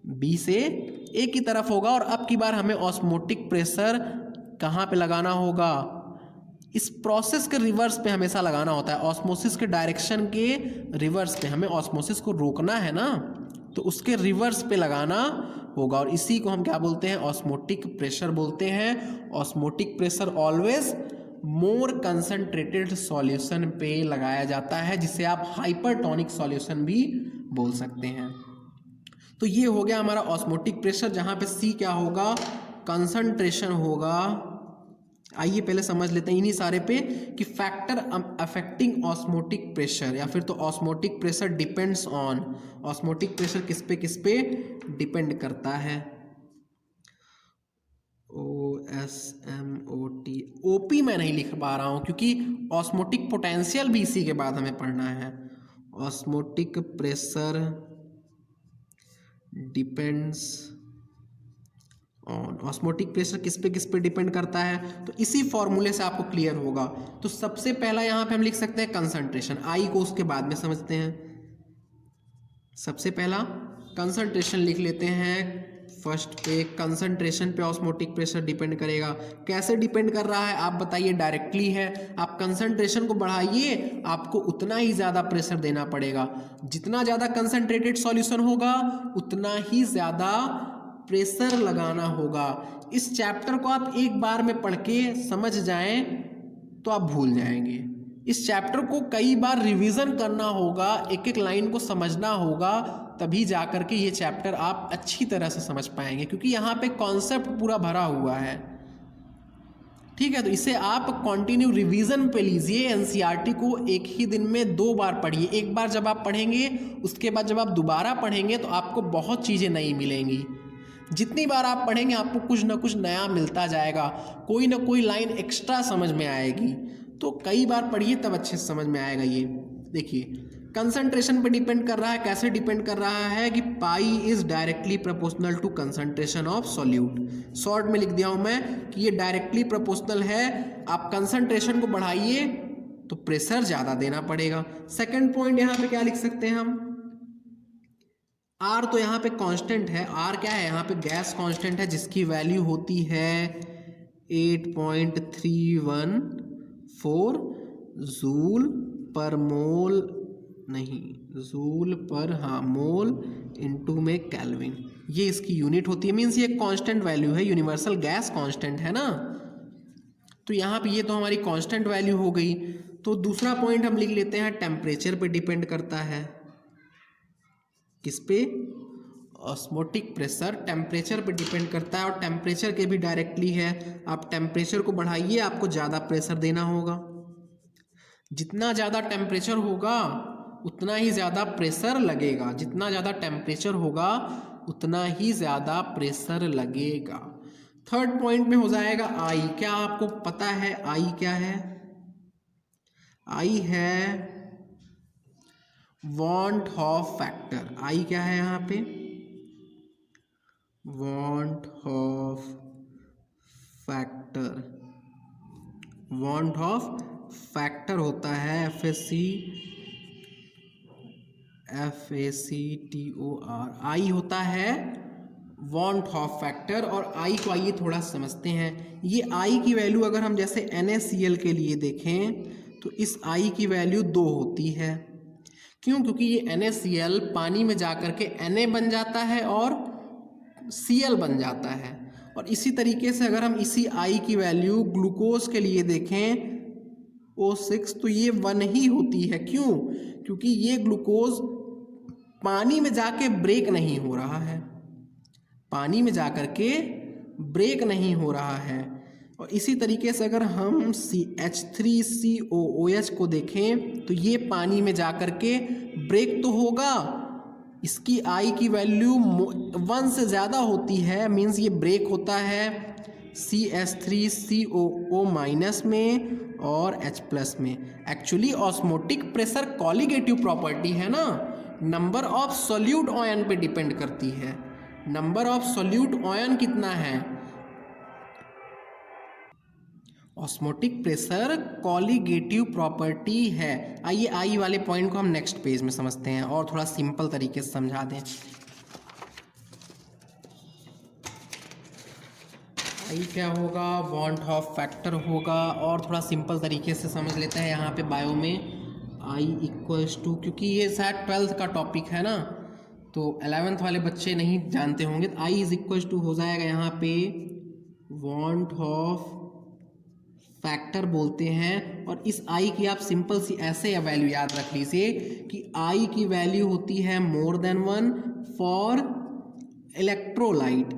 बी से एक ही तरफ होगा। और अब की बार हमें ऑस्मोटिक प्रेशर कहाँ पे लगाना होगा, इस प्रोसेस के रिवर्स पे हमेशा लगाना होता है। ऑस्मोसिस के डायरेक्शन के रिवर्स पे, हमें ऑस्मोसिस को रोकना है ना, तो उसके रिवर्स पे लगाना होगा। और इसी को हम क्या बोलते हैं, ऑस्मोटिक प्रेशर बोलते हैं। Osmotic pressure always more concentrated solution पे लगाया जाता है, जिसे आप हाइपरटोनिक सॉल्यूशन भी बोल सकते हैं। तो ये हो गया हमारा ऑस्मोटिक प्रेशर, जहाँ पे सी क्या होगा, कंसंट्रेशन होगा। आइए पहले समझ लेते हैं इन्हीं सारे पे कि फैक्टर अफेक्टिंग ऑस्मोटिक प्रेशर, या फिर तो osmotic pressure depends on, osmotic pressure किस पे डिपेंड करता है। OSMOT, OP मैं नहीं लिख पा रहा हूँ क्योंकि ऑस्मोटिक पोटेंशियल भी इसी के बाद हमें पढ़ना है। Osmotic pressure depends on, osmotic pressure किस पे डिपेंड करता है, तो इसी फॉर्मूले से आपको क्लियर होगा। तो सबसे पहला यहाँ पे हम लिख सकते हैं कंसंट्रेशन, आई को उसके बाद में समझते हैं। सबसे पहला कंसंट्रेशन लिख लेते हैं फर्स्ट पे। कंसंट्रेशन पे ऑस्मोटिक प्रेशर डिपेंड करेगा। कैसे डिपेंड कर रहा है आप बताइए, डायरेक्टली है। आप कंसंट्रेशन को बढ़ाइए, आपको उतना ही ज़्यादा प्रेशर देना पड़ेगा। जितना ज़्यादा कंसंट्रेटेड सॉल्यूशन होगा उतना ही ज़्यादा प्रेशर लगाना होगा। इस चैप्टर को आप एक बार में पढ़ के समझ जाएं तो आप भूल जाएंगे। इस चैप्टर को कई बार रिवीजन करना होगा, एक एक लाइन को समझना होगा, तभी जाकर के ये चैप्टर आप अच्छी तरह से समझ पाएंगे, क्योंकि यहाँ पे कॉन्सेप्ट पूरा भरा हुआ है। ठीक है, तो इसे आप कंटिन्यू रिवीजन पे लीजिए। एनसीईआरटी को एक ही दिन में 2 बार पढ़िए। एक बार जब आप पढ़ेंगे, उसके बाद जब आप दोबारा पढ़ेंगे तो आपको बहुत चीज़ें नई मिलेंगी। जितनी बार आप पढ़ेंगे आपको कुछ ना कुछ नया मिलता जाएगा, कोई ना कोई लाइन एक्स्ट्रा समझ में आएगी। तो कई बार पढ़िए तब अच्छे से समझ में आएगा। ये देखिए कंसंट्रेशन पे डिपेंड कर रहा है। कैसे डिपेंड कर रहा है कि pi is directly proportional to concentration of solute. Short में लिख दिया हूं मैं कि ये डायरेक्टली प्रोपोर्शनल है। आप कंसंट्रेशन को बढ़ाइए तो प्रेशर ज़्यादा देना पड़ेगा। सेकेंड पॉइंट यहाँ पे क्या लिख सकते हैं हम, आर तो यहाँ पे कांस्टेंट है। आर क्या है, यहाँ पे गैस कांस्टेंट है, जिसकी वैल्यू होती है 8.314 जूल पर मोल, नहीं जूल पर, हाँ मोल इनटू में केल्विन, ये इसकी यूनिट होती है। मीन्स ये कांस्टेंट वैल्यू है, यूनिवर्सल गैस कांस्टेंट है ना। तो यहाँ पे ये तो हमारी कांस्टेंट वैल्यू हो गई। तो दूसरा पॉइंट हम लिख लेते हैं, टेम्परेचर पे डिपेंड करता है। किस पे, ऑस्मोटिक प्रेशर टेम्परेचर पे डिपेंड करता है, और टेम्परेचर के भी डायरेक्टली है। आप टेम्परेचर को बढ़ाइए, आपको ज़्यादा प्रेशर देना होगा। जितना ज़्यादा टेम्परेचर होगा उतना ही ज़्यादा प्रेशर लगेगा। जितना ज़्यादा टेम्परेचर होगा उतना ही ज़्यादा प्रेशर लगेगा। थर्ड पॉइंट में हो जाएगा आई। क्या आपको पता है आई क्या है? आई है वांट ऑफ फैक्टर। आई क्या है यहाँ पे, want of factor. Want of factor होता है FACTOR। आई होता है वांट ऑफ फैक्टर। और आई को आइए थोड़ा समझते हैं। ये आई की वैल्यू अगर हम जैसे NaCl के लिए देखें तो इस आई की वैल्यू 2 होती है। क्यों? क्योंकि ये NaCl पानी में जाकर के Na बन जाता है और Cl बन जाता है। और इसी तरीके से अगर हम इसी I की वैल्यू ग्लूकोज के लिए देखें O6 तो ये 1 ही होती है। क्यों? क्योंकि ये ग्लूकोज पानी में जाके ब्रेक नहीं हो रहा है, पानी में जाकर के ब्रेक नहीं हो रहा है। और इसी तरीके से अगर हम H3COOH को देखें तो ये पानी में जाकर के ब्रेक तो होगा, इसकी आई की वैल्यू 1 से ज़्यादा होती है, मीन्स ये ब्रेक होता है CH3COO माइनस में और H+ में। Actually osmotic pressure colligative property है ना, नंबर ऑफ सोल्यूट आयन पे डिपेंड करती है। नंबर ऑफ सोल्यूट आयन कितना है, ऑस्मोटिक प्रेशर कॉलिगेटिव प्रॉपर्टी है। आइए आई वाले पॉइंट को हम नेक्स्ट पेज में समझते हैं और थोड़ा सिंपल तरीके से समझा दें। आई क्या होगा, वॉन्ट ऑफ फैक्टर होगा। और थोड़ा सिंपल तरीके से समझ लेते हैं यहाँ पे बायो में। आई इक्वल्स टू, क्योंकि ये शायद 12th का टॉपिक है ना, तो 11th वाले बच्चे नहीं जानते होंगे। तो आई इज इक्वल्स टू हो जाएगा यहाँ पे वॉन्ट ऑफ फैक्टर बोलते हैं। और इस आई की आप सिंपल सी ऐसे वैल्यू याद रख लीजिए कि आई की वैल्यू होती है more than 1 for electrolyte,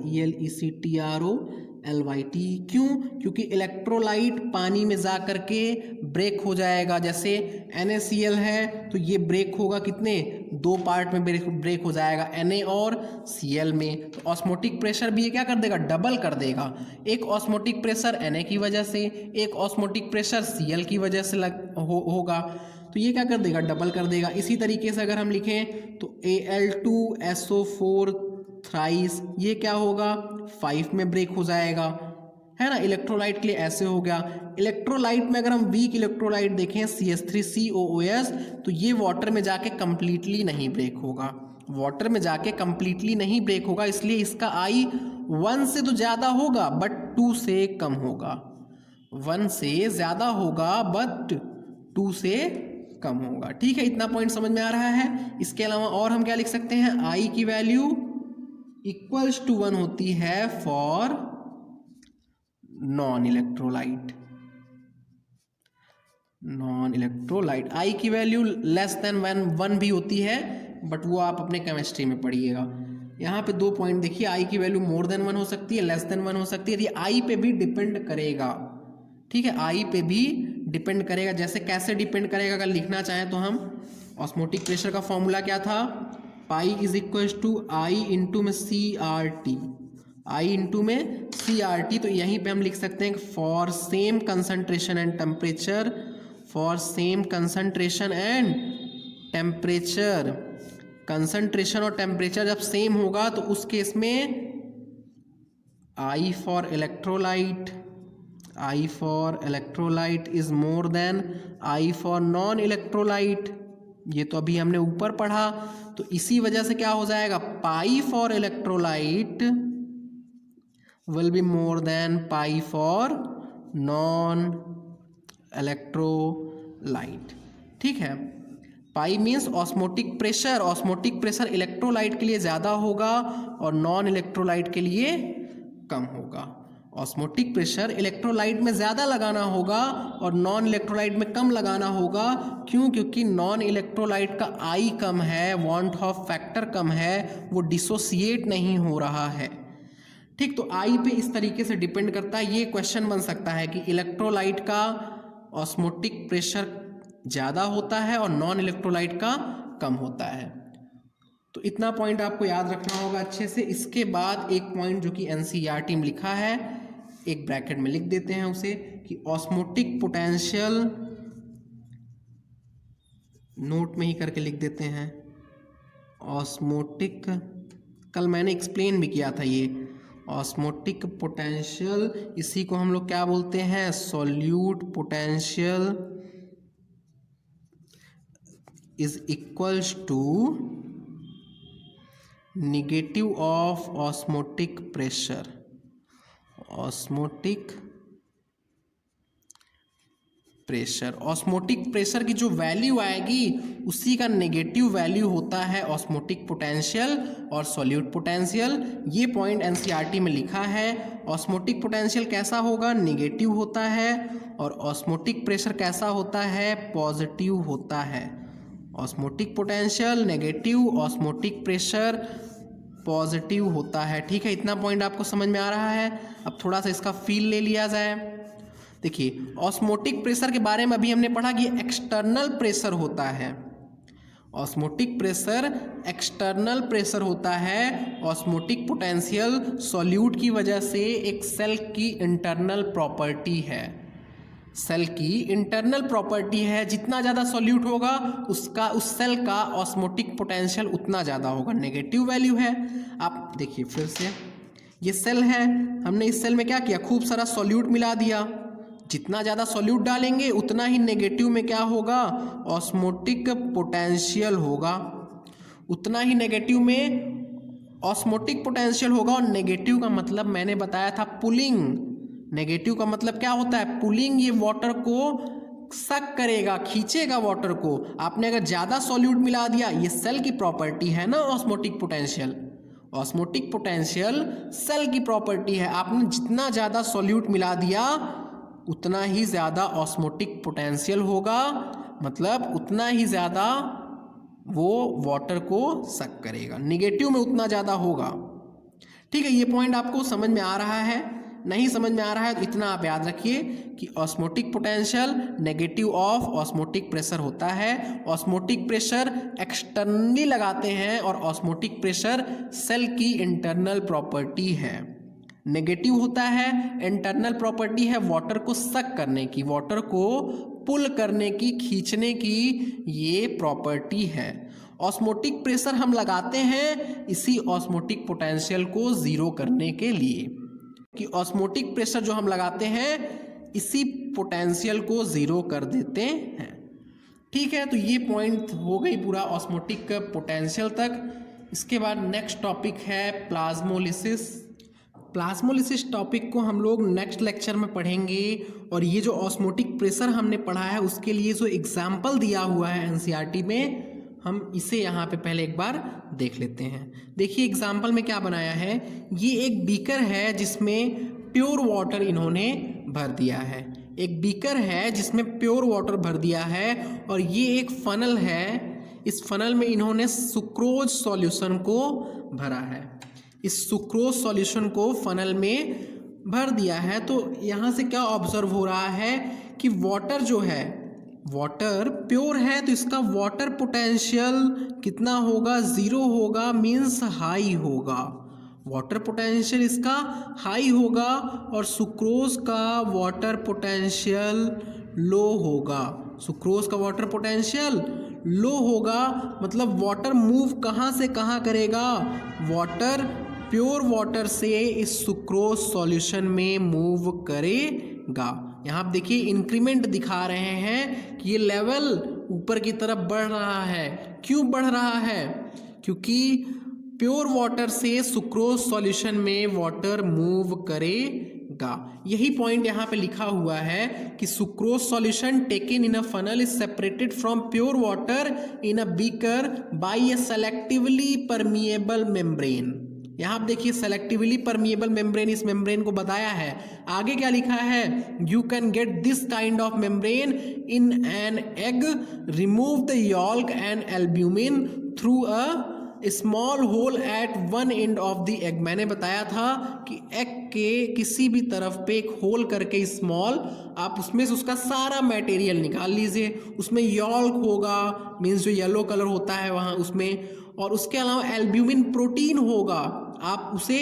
ELECTROLYT। क्यों? क्योंकि इलेक्ट्रोलाइट पानी में जा करके ब्रेक हो जाएगा। जैसे NaCl है तो ये ब्रेक होगा कितने, 2 पार्ट में ब्रेक हो जाएगा, Na और Cl में। तो ऑस्मोटिक प्रेशर भी ये क्या कर देगा, डबल कर देगा। एक ऑस्मोटिक प्रेशर Na की वजह से, एक ऑस्मोटिक प्रेशर Cl की वजह से होगा, तो ये क्या कर देगा, डबल कर देगा। इसी तरीके से अगर हम लिखें तो Al2SO4 थ्राइस, ये क्या होगा, 5 में ब्रेक हो जाएगा, है ना। इलेक्ट्रोलाइट के लिए ऐसे हो गया। इलेक्ट्रोलाइट में अगर हम वीक इलेक्ट्रोलाइट देखें CH3COOS, तो ये वाटर में जाके कंप्लीटली नहीं ब्रेक होगा, वाटर में जाके कंप्लीटली नहीं ब्रेक होगा। इसलिए इसका आई 1 से तो ज़्यादा होगा बट 2 से कम होगा, 1 से ज़्यादा होगा बट 2 से कम होगा। ठीक है, इतना पॉइंट समझ में आ रहा है। इसके अलावा और हम क्या लिख सकते हैं, आई की वैल्यू इक्वल्स टू 1 होती है for non electrolyte, non electrolyte. I की वैल्यू लेस देन 1 भी होती है, बट वो आप अपने केमिस्ट्री में पढ़िएगा। यहाँ पे 2 पॉइंट देखिए, आई की वैल्यू मोर देन 1 हो सकती है, लेस देन 1 हो सकती है। ये आई पे भी डिपेंड करेगा, ठीक है, आई पे भी डिपेंड करेगा। जैसे कैसे डिपेंड करेगा, अगर लिखना चाहें तो हम ऑस्मोटिक प्रेशर का फॉर्मूला क्या था, pi is equal to I into में CRT, आई इंटू में CRT। तो यहीं पे हम लिख सकते हैं for same concentration and temperature, for same concentration and temperature. Concentration और टेम्परेचर जब सेम होगा तो उस केस में I for electrolyte, I for electrolyte is more than I for non electrolyte. ये तो अभी हमने ऊपर पढ़ा, तो इसी वजह से क्या हो जाएगा, pi for electrolyte will be more than pi for non electrolyte. ठीक है, pi means osmotic pressure, osmotic pressure electrolyte के लिए ज़्यादा होगा और नॉन इलेक्ट्रोलाइट के लिए कम होगा। ऑस्मोटिक प्रेशर इलेक्ट्रोलाइट में ज़्यादा लगाना होगा और नॉन इलेक्ट्रोलाइट में कम लगाना होगा। क्यों? क्योंकि नॉन इलेक्ट्रोलाइट का आई कम है, वॉन्ट ऑफ फैक्टर कम है, वो डिसोसिएट नहीं हो रहा है। ठीक, तो आई पे इस तरीके से डिपेंड करता है। ये क्वेश्चन बन सकता है कि इलेक्ट्रोलाइट का ऑस्मोटिक प्रेशर ज़्यादा होता है और नॉन इलेक्ट्रोलाइट का कम होता है। तो इतना पॉइंट आपको याद रखना होगा अच्छे से। इसके बाद एक पॉइंट जो कि NCERT में लिखा है, एक ब्रैकेट में लिख देते हैं उसे, कि ऑस्मोटिक पोटेंशियल, नोट में ही करके लिख देते हैं ऑस्मोटिक, कल मैंने एक्सप्लेन भी किया था ये ऑस्मोटिक पोटेंशियल, इसी को हम लोग क्या बोलते हैं, solute potential is equals to negative of osmotic pressure. Osmotic pressure, osmotic pressure की जो वैल्यू आएगी उसी का नेगेटिव वैल्यू होता है ऑस्मोटिक पोटेंशियल और सॉल्यूट पोटेंशियल। ये पॉइंट NCERT में लिखा है। ऑस्मोटिक पोटेंशियल कैसा होगा, नेगेटिव होता है, और ऑस्मोटिक प्रेशर कैसा होता है, पॉजिटिव होता है। Osmotic potential negative, osmotic pressure positive होता है। ठीक है, इतना पॉइंट आपको समझ में आ रहा है। अब थोड़ा सा इसका फील ले लिया जाए। देखिए, ऑस्मोटिक प्रेशर के बारे में अभी हमने पढ़ा कि एक्सटर्नल प्रेशर होता है। ऑस्मोटिक प्रेशर एक्सटर्नल प्रेशर होता है। ऑस्मोटिक पोटेंशियल सॉल्यूट की वजह से एक सेल की इंटरनल प्रॉपर्टी है, सेल की इंटरनल प्रॉपर्टी है। जितना ज़्यादा सॉल्यूट होगा उसका, उस सेल का ऑस्मोटिक पोटेंशियल उतना ज़्यादा होगा, नेगेटिव वैल्यू है। आप देखिए फिर से, ये सेल है, हमने इस सेल में क्या किया, खूब सारा सॉल्यूट मिला दिया। जितना ज़्यादा सॉल्यूट डालेंगे उतना ही नेगेटिव में क्या होगा, ऑस्मोटिक पोटेंशियल होगा, उतना ही नेगेटिव में ऑस्मोटिक पोटेंशियल होगा। और नेगेटिव का मतलब मैंने बताया था पुलिंग। नेगेटिव का मतलब क्या होता है? पुलिंग। ये वाटर को सक करेगा, खींचेगा वाटर को। आपने अगर ज़्यादा सॉल्यूट मिला दिया, ये सेल की प्रॉपर्टी है ना osmotic potential. Osmotic potential cell की प्रॉपर्टी है। आपने जितना ज़्यादा सॉल्यूट मिला दिया उतना ही ज़्यादा ऑस्मोटिक पोटेंशियल होगा, मतलब उतना ही ज़्यादा वो वाटर को सक करेगा। निगेटिव में उतना ज़्यादा होगा। ठीक है, ये पॉइंट आपको समझ में आ रहा है? नहीं समझ में आ रहा है तो इतना आप याद रखिए कि osmotic potential negative of osmotic pressure होता है। ऑस्मोटिक प्रेशर एक्सटर्नली लगाते हैं और ऑस्मोटिक प्रेशर सेल की इंटरनल प्रॉपर्टी है। नेगेटिव होता है, इंटरनल प्रॉपर्टी है वाटर को सक करने की, वाटर को पुल करने की, खींचने की ये प्रॉपर्टी है। ऑस्मोटिक प्रेशर हम लगाते हैं इसी ऑस्मोटिक पोटेंशियल को ज़ीरो करने के लिए, कि ऑस्मोटिक प्रेशर जो हम लगाते हैं इसी पोटेंशियल को ज़ीरो कर देते हैं। ठीक है, तो ये पॉइंट हो गई पूरा ऑस्मोटिक पोटेंशियल तक। इसके बाद नेक्स्ट टॉपिक है प्लाज्मोलिसिस। प्लाज्मोलिसिस टॉपिक को हम लोग नेक्स्ट लेक्चर में पढ़ेंगे। और ये जो ऑस्मोटिक प्रेशर हमने पढ़ा है उसके लिए जो एग्जाम्पल दिया हुआ है एनसीईआरटी में, हम इसे यहाँ पे पहले एक बार देख लेते हैं। देखिए एग्जाम्पल में क्या बनाया है। ये एक बीकर है जिसमें प्योर वाटर इन्होंने भर दिया है। एक बीकर है जिसमें प्योर वाटर भर दिया है और ये एक फनल है। इस फनल में इन्होंने सुक्रोज सॉल्यूशन को भरा है। इस सुक्रोज सॉल्यूशन को फनल में भर दिया है। तो यहाँ से क्या ऑब्जर्व हो रहा है कि वाटर जो है, वाटर प्योर है तो इसका वाटर पोटेंशियल कितना होगा? ज़ीरो होगा, मीन्स हाई होगा। वाटर पोटेंशियल इसका हाई होगा और सुक्रोज का वाटर पोटेंशियल लो होगा। सुक्रोज का वाटर पोटेंशियल लो होगा, मतलब वाटर मूव कहाँ से कहाँ करेगा? वाटर प्योर वाटर से इस सुक्रोज सॉल्यूशन में मूव करेगा। यहाँ आप देखिए इंक्रीमेंट दिखा रहे हैं कि ये लेवल ऊपर की तरफ बढ़ रहा है। क्यों बढ़ रहा है? क्योंकि प्योर वाटर से सुक्रोज सॉल्यूशन में वाटर मूव करेगा। यही पॉइंट यहाँ पे लिखा हुआ है कि sucrose solution taken in a funnel is separated from pure water in a beaker by a selectively permeable membrane. यहाँ आप देखिए सेलेक्टिवली परमिएबल मेम्ब्रेन, इस मेम्ब्रेन को बताया है। आगे क्या लिखा है? You can get this kind of membrane in an egg, remove the yolk and albumin through a small hole at one end of the egg. मैंने बताया था कि एग के किसी भी तरफ पे एक होल करके स्मॉल, आप उसमें से उसका सारा मटेरियल निकाल लीजिए। उसमें यॉल्क होगा, मीन्स जो येलो कलर होता है वहाँ उसमें, और उसके अलावा एल्ब्यूमिन प्रोटीन होगा, आप उसे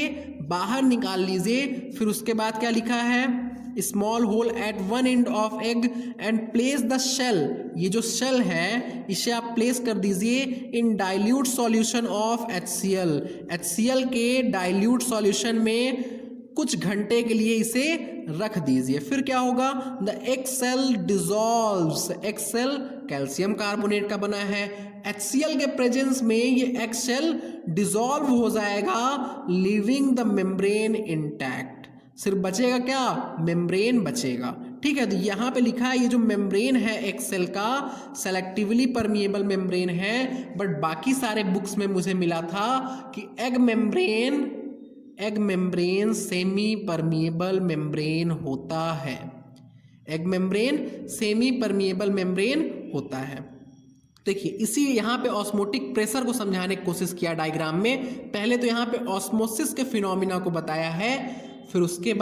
बाहर निकाल लीजिए। फिर उसके बाद क्या लिखा है? Small hole at one end of egg and place the shell. ये जो शेल है इसे आप प्लेस कर दीजिए in dilute solution of HCl। HCl के डाइल्यूट सॉल्यूशन में कुछ घंटे के लिए इसे रख दीजिए। फिर क्या होगा? The egg shell dissolves. Egg shell calcium carbonate का बना है। HCl के प्रेजेंस में ये एग सेल डिजॉल्व हो जाएगा, लीविंग द मेम्ब्रेन इंटैक्ट। सिर्फ बचेगा क्या? मेम्ब्रेन बचेगा। ठीक है, तो यहाँ पे लिखा है ये जो मेम्ब्रेन है एग सेल का सेलेक्टिवली परमिएबल मेम्ब्रेन है। बट बाकी सारे बुक्स में मुझे मिला था कि egg membrane semi permeable membrane होता है। Egg membrane semi permeable membrane होता है। देखिए इसी यहाँ पे ऑस्मोटिक प्रेशर को समझाने की कोशिश किया डायग्राम में। पहले तो यहाँ पे ऑस्मोसिस के फिनोमिना को बताया है, फिर उसके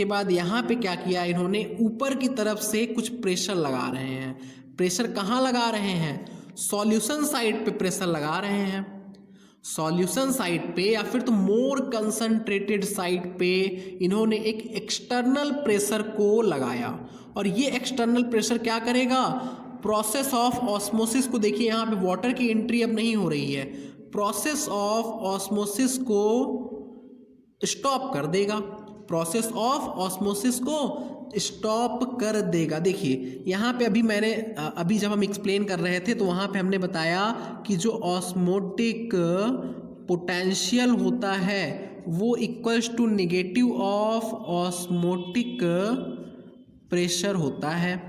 बाद यहाँ पे क्या किया इन्होंने? ऊपर की तरफ से कुछ प्रेशर लगा रहे हैं। प्रेशर कहाँ लगा रहे हैं? सॉल्यूशन साइड पे प्रेशर लगा रहे हैं। सॉल्यूशन साइड पे या फिर तो मोर कंसंट्रेटेड साइड पे इन्होंने एक एक्सटर्नल प्रेशर को लगाया। और ये एक्सटर्नल प्रेशर क्या करेगा? प्रोसेस ऑफ ऑस्मोसिस को देखिए, यहाँ पे वाटर की एंट्री अब नहीं हो रही है, प्रोसेस ऑफ ऑस्मोसिस को स्टॉप कर देगा। प्रोसेस ऑफ ऑस्मोसिस को स्टॉप कर देगा। देखिए यहाँ पे अभी जब हम एक्सप्लेन कर रहे थे तो वहाँ पे हमने बताया कि जो ऑस्मोटिक पोटेंशियल होता है वो equals to negative of osmotic pressure होता है।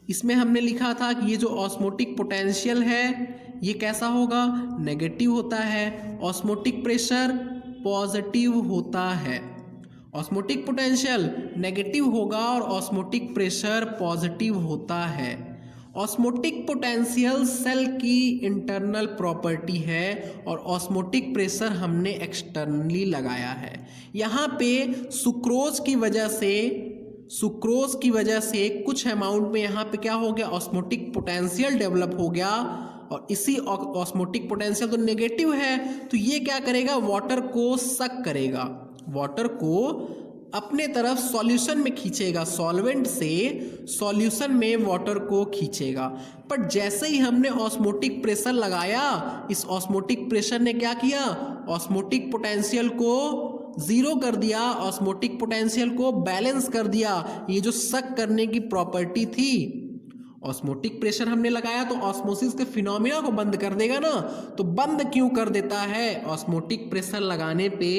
इसमें हमने लिखा था कि ये जो ऑस्मोटिक पोटेंशियल है ये कैसा होगा, नेगेटिव होता है, ऑस्मोटिक प्रेशर पॉजिटिव होता है। ऑस्मोटिक पोटेंशियल नेगेटिव होगा और ऑस्मोटिक प्रेशर पॉजिटिव होता है। ऑस्मोटिक पोटेंशियल सेल की इंटरनल प्रॉपर्टी है और ऑस्मोटिक प्रेशर हमने एक्सटर्नली लगाया है। यहाँ पे सुक्रोज की वजह से कुछ अमाउंट में यहाँ पे क्या हो गया, ऑस्मोटिक पोटेंशियल डेवलप हो गया और इसी ऑस्मोटिक पोटेंशियल तो नेगेटिव है तो ये क्या करेगा, वाटर को सक करेगा, वाटर को अपने तरफ सॉल्यूशन में खींचेगा, सॉल्वेंट से सॉल्यूशन में वाटर को खींचेगा। पर जैसे ही हमने ऑस्मोटिक प्रेशर लगाया, इस ऑस्मोटिक प्रेशर ने क्या किया, ऑस्मोटिक पोटेंशियल को जीरो कर दिया, ऑस्मोटिक पोटेंशियल को बैलेंस कर दिया। ये जो सक करने की प्रॉपर्टी थी, ऑस्मोटिक प्रेशर हमने लगाया तो ऑस्मोसिस के फिनोमिना को बंद कर देगा ना, तो बंद क्यों कर देता है, ऑस्मोटिक प्रेशर लगाने पे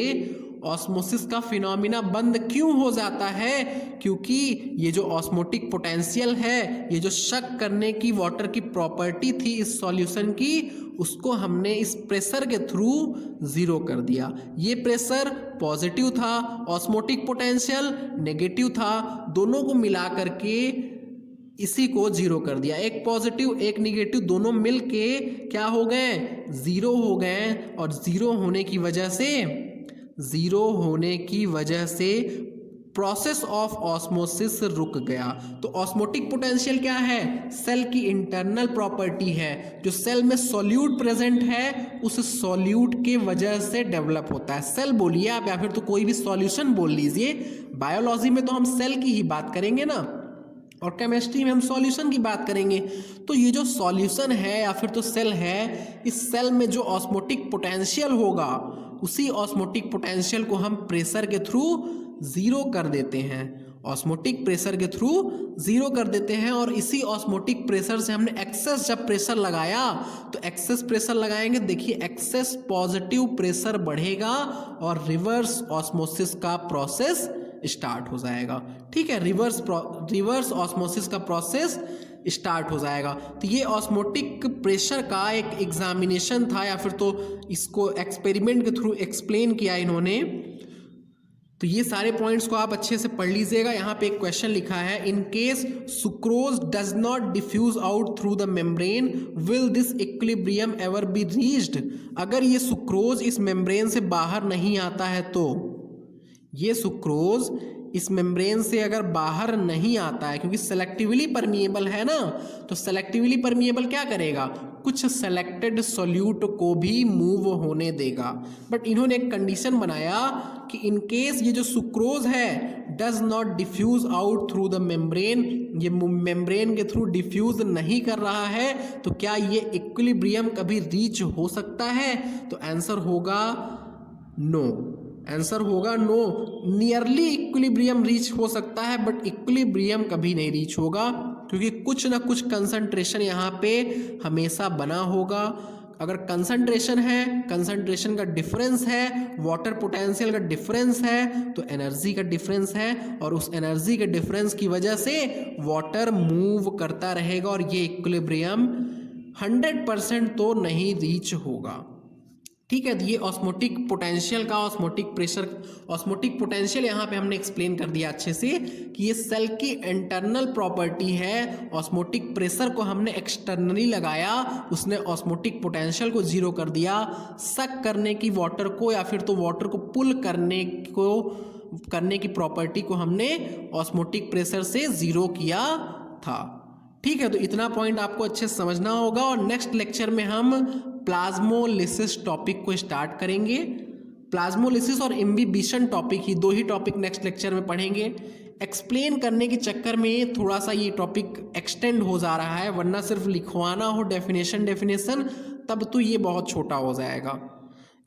ऑस्मोसिस का फिनोमिना बंद क्यों हो जाता है, क्योंकि ये जो ऑस्मोटिक पोटेंशियल है, ये जो शक करने की वाटर की प्रॉपर्टी थी इस सॉल्यूशन की, उसको हमने इस प्रेशर के थ्रू जीरो कर दिया। ये प्रेशर पॉजिटिव था, ऑस्मोटिक पोटेंशियल नेगेटिव था, दोनों को मिला करके इसी को जीरो कर दिया। एक पॉजिटिव एक नेगेटिव दोनों मिल के क्या हो गए, जीरो हो गए। और जीरो होने की वजह से प्रोसेस ऑफ ऑस्मोसिस रुक गया। तो ऑस्मोटिक पोटेंशियल क्या है, सेल की इंटरनल प्रॉपर्टी है, जो सेल में सॉल्यूट प्रेजेंट है उस सॉल्यूट के वजह से डेवलप होता है। सेल बोलिए आप या फिर तो कोई भी सॉल्यूशन बोल लीजिए, बायोलॉजी में तो हम सेल की ही बात करेंगे ना, और केमिस्ट्री में हम सॉल्यूशन की बात करेंगे। तो ये जो सॉल्यूशन है या फिर तो सेल है, इस सेल में जो ऑस्मोटिक पोटेंशियल होगा उसी ऑस्मोटिक पोटेंशियल को हम प्रेशर के थ्रू जीरो कर देते हैं, ऑस्मोटिक प्रेशर के थ्रू जीरो कर देते हैं। और इसी ऑस्मोटिक प्रेशर से हमने एक्सेस जब प्रेशर लगाया तो एक्सेस प्रेशर लगाएंगे, देखिए एक्सेस पॉजिटिव प्रेशर बढ़ेगा और रिवर्स ऑस्मोसिस का प्रोसेस स्टार्ट हो जाएगा। ठीक है, रिवर्स ऑस्मोसिस का प्रोसेस स्टार्ट हो जाएगा। तो ये ऑस्मोटिक प्रेशर का एक एग्जामिनेशन था या फिर तो इसको एक्सपेरिमेंट के थ्रू एक्सप्लेन किया इन्होंने। तो ये सारे पॉइंट्स को आप अच्छे से पढ़ लीजिएगा। यहाँ पे एक क्वेश्चन लिखा है, in case sucrose does not diffuse out through the membrane will this equilibrium ever be reached. अगर ये सुक्रोज इस मेम्ब्रेन से बाहर नहीं आता है तो, ये सुक्रोज इस मेम्ब्रेन से अगर बाहर नहीं आता है, क्योंकि सेलेक्टिवली परमिएबल है ना, तो सेलेक्टिवली परमिएबल क्या करेगा, कुछ सेलेक्टेड सॉल्यूट को भी मूव होने देगा। बट इन्होंने एक कंडीशन बनाया कि इन केस ये जो सुक्रोज है does not diffuse out through the membrane, ये मेम्ब्रेन के थ्रू डिफ्यूज नहीं कर रहा है, तो क्या ये इक्विलिब्रियम कभी रीच हो सकता है? तो आंसर होगा नो, आंसर होगा नो। नियरली इक्विलिब्रियम रीच हो सकता है बट इक्विलिब्रियम कभी नहीं रीच होगा, क्योंकि कुछ ना कुछ कंसंट्रेशन यहाँ पे हमेशा बना होगा। अगर कंसंट्रेशन है, कंसंट्रेशन का डिफरेंस है, वाटर पोटेंशियल का डिफरेंस है, तो एनर्जी का डिफरेंस है, और उस एनर्जी के डिफरेंस की वजह से वाटर मूव करता रहेगा और ये इक्विलिब्रियम 100% तो नहीं रीच होगा। ठीक है, ये ऑस्मोटिक पोटेंशियल का, ऑस्मोटिक प्रेशर, ऑस्मोटिक पोटेंशियल यहाँ पे हमने एक्सप्लेन कर दिया अच्छे से कि ये सेल की इंटरनल प्रॉपर्टी है। ऑस्मोटिक प्रेशर को हमने एक्सटर्नली लगाया, उसने ऑस्मोटिक पोटेंशियल को जीरो कर दिया। सक करने की वाटर को या फिर तो वाटर को पुल करने की प्रॉपर्टी को हमने ऑस्मोटिक प्रेशर से जीरो किया था। ठीक है, तो इतना पॉइंट आपको अच्छे से समझना होगा। और नेक्स्ट लेक्चर में हम प्लाज्मोलिसिस टॉपिक को स्टार्ट करेंगे। प्लाज्मोलिसिस और इम्बिबिशन टॉपिक ही, दो ही टॉपिक नेक्स्ट लेक्चर में पढ़ेंगे। एक्सप्लेन करने के चक्कर में थोड़ा सा ये टॉपिक एक्सटेंड हो जा रहा है, वरना सिर्फ लिखवाना हो डेफिनेशन तब तो ये बहुत छोटा हो जाएगा।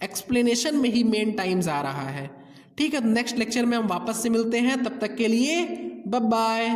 एक्सप्लेनेशन में ही मेन टाइम जा रहा है। ठीक है, नेक्स्ट लेक्चर में हम वापस से मिलते हैं, तब तक के लिए बाय बाय।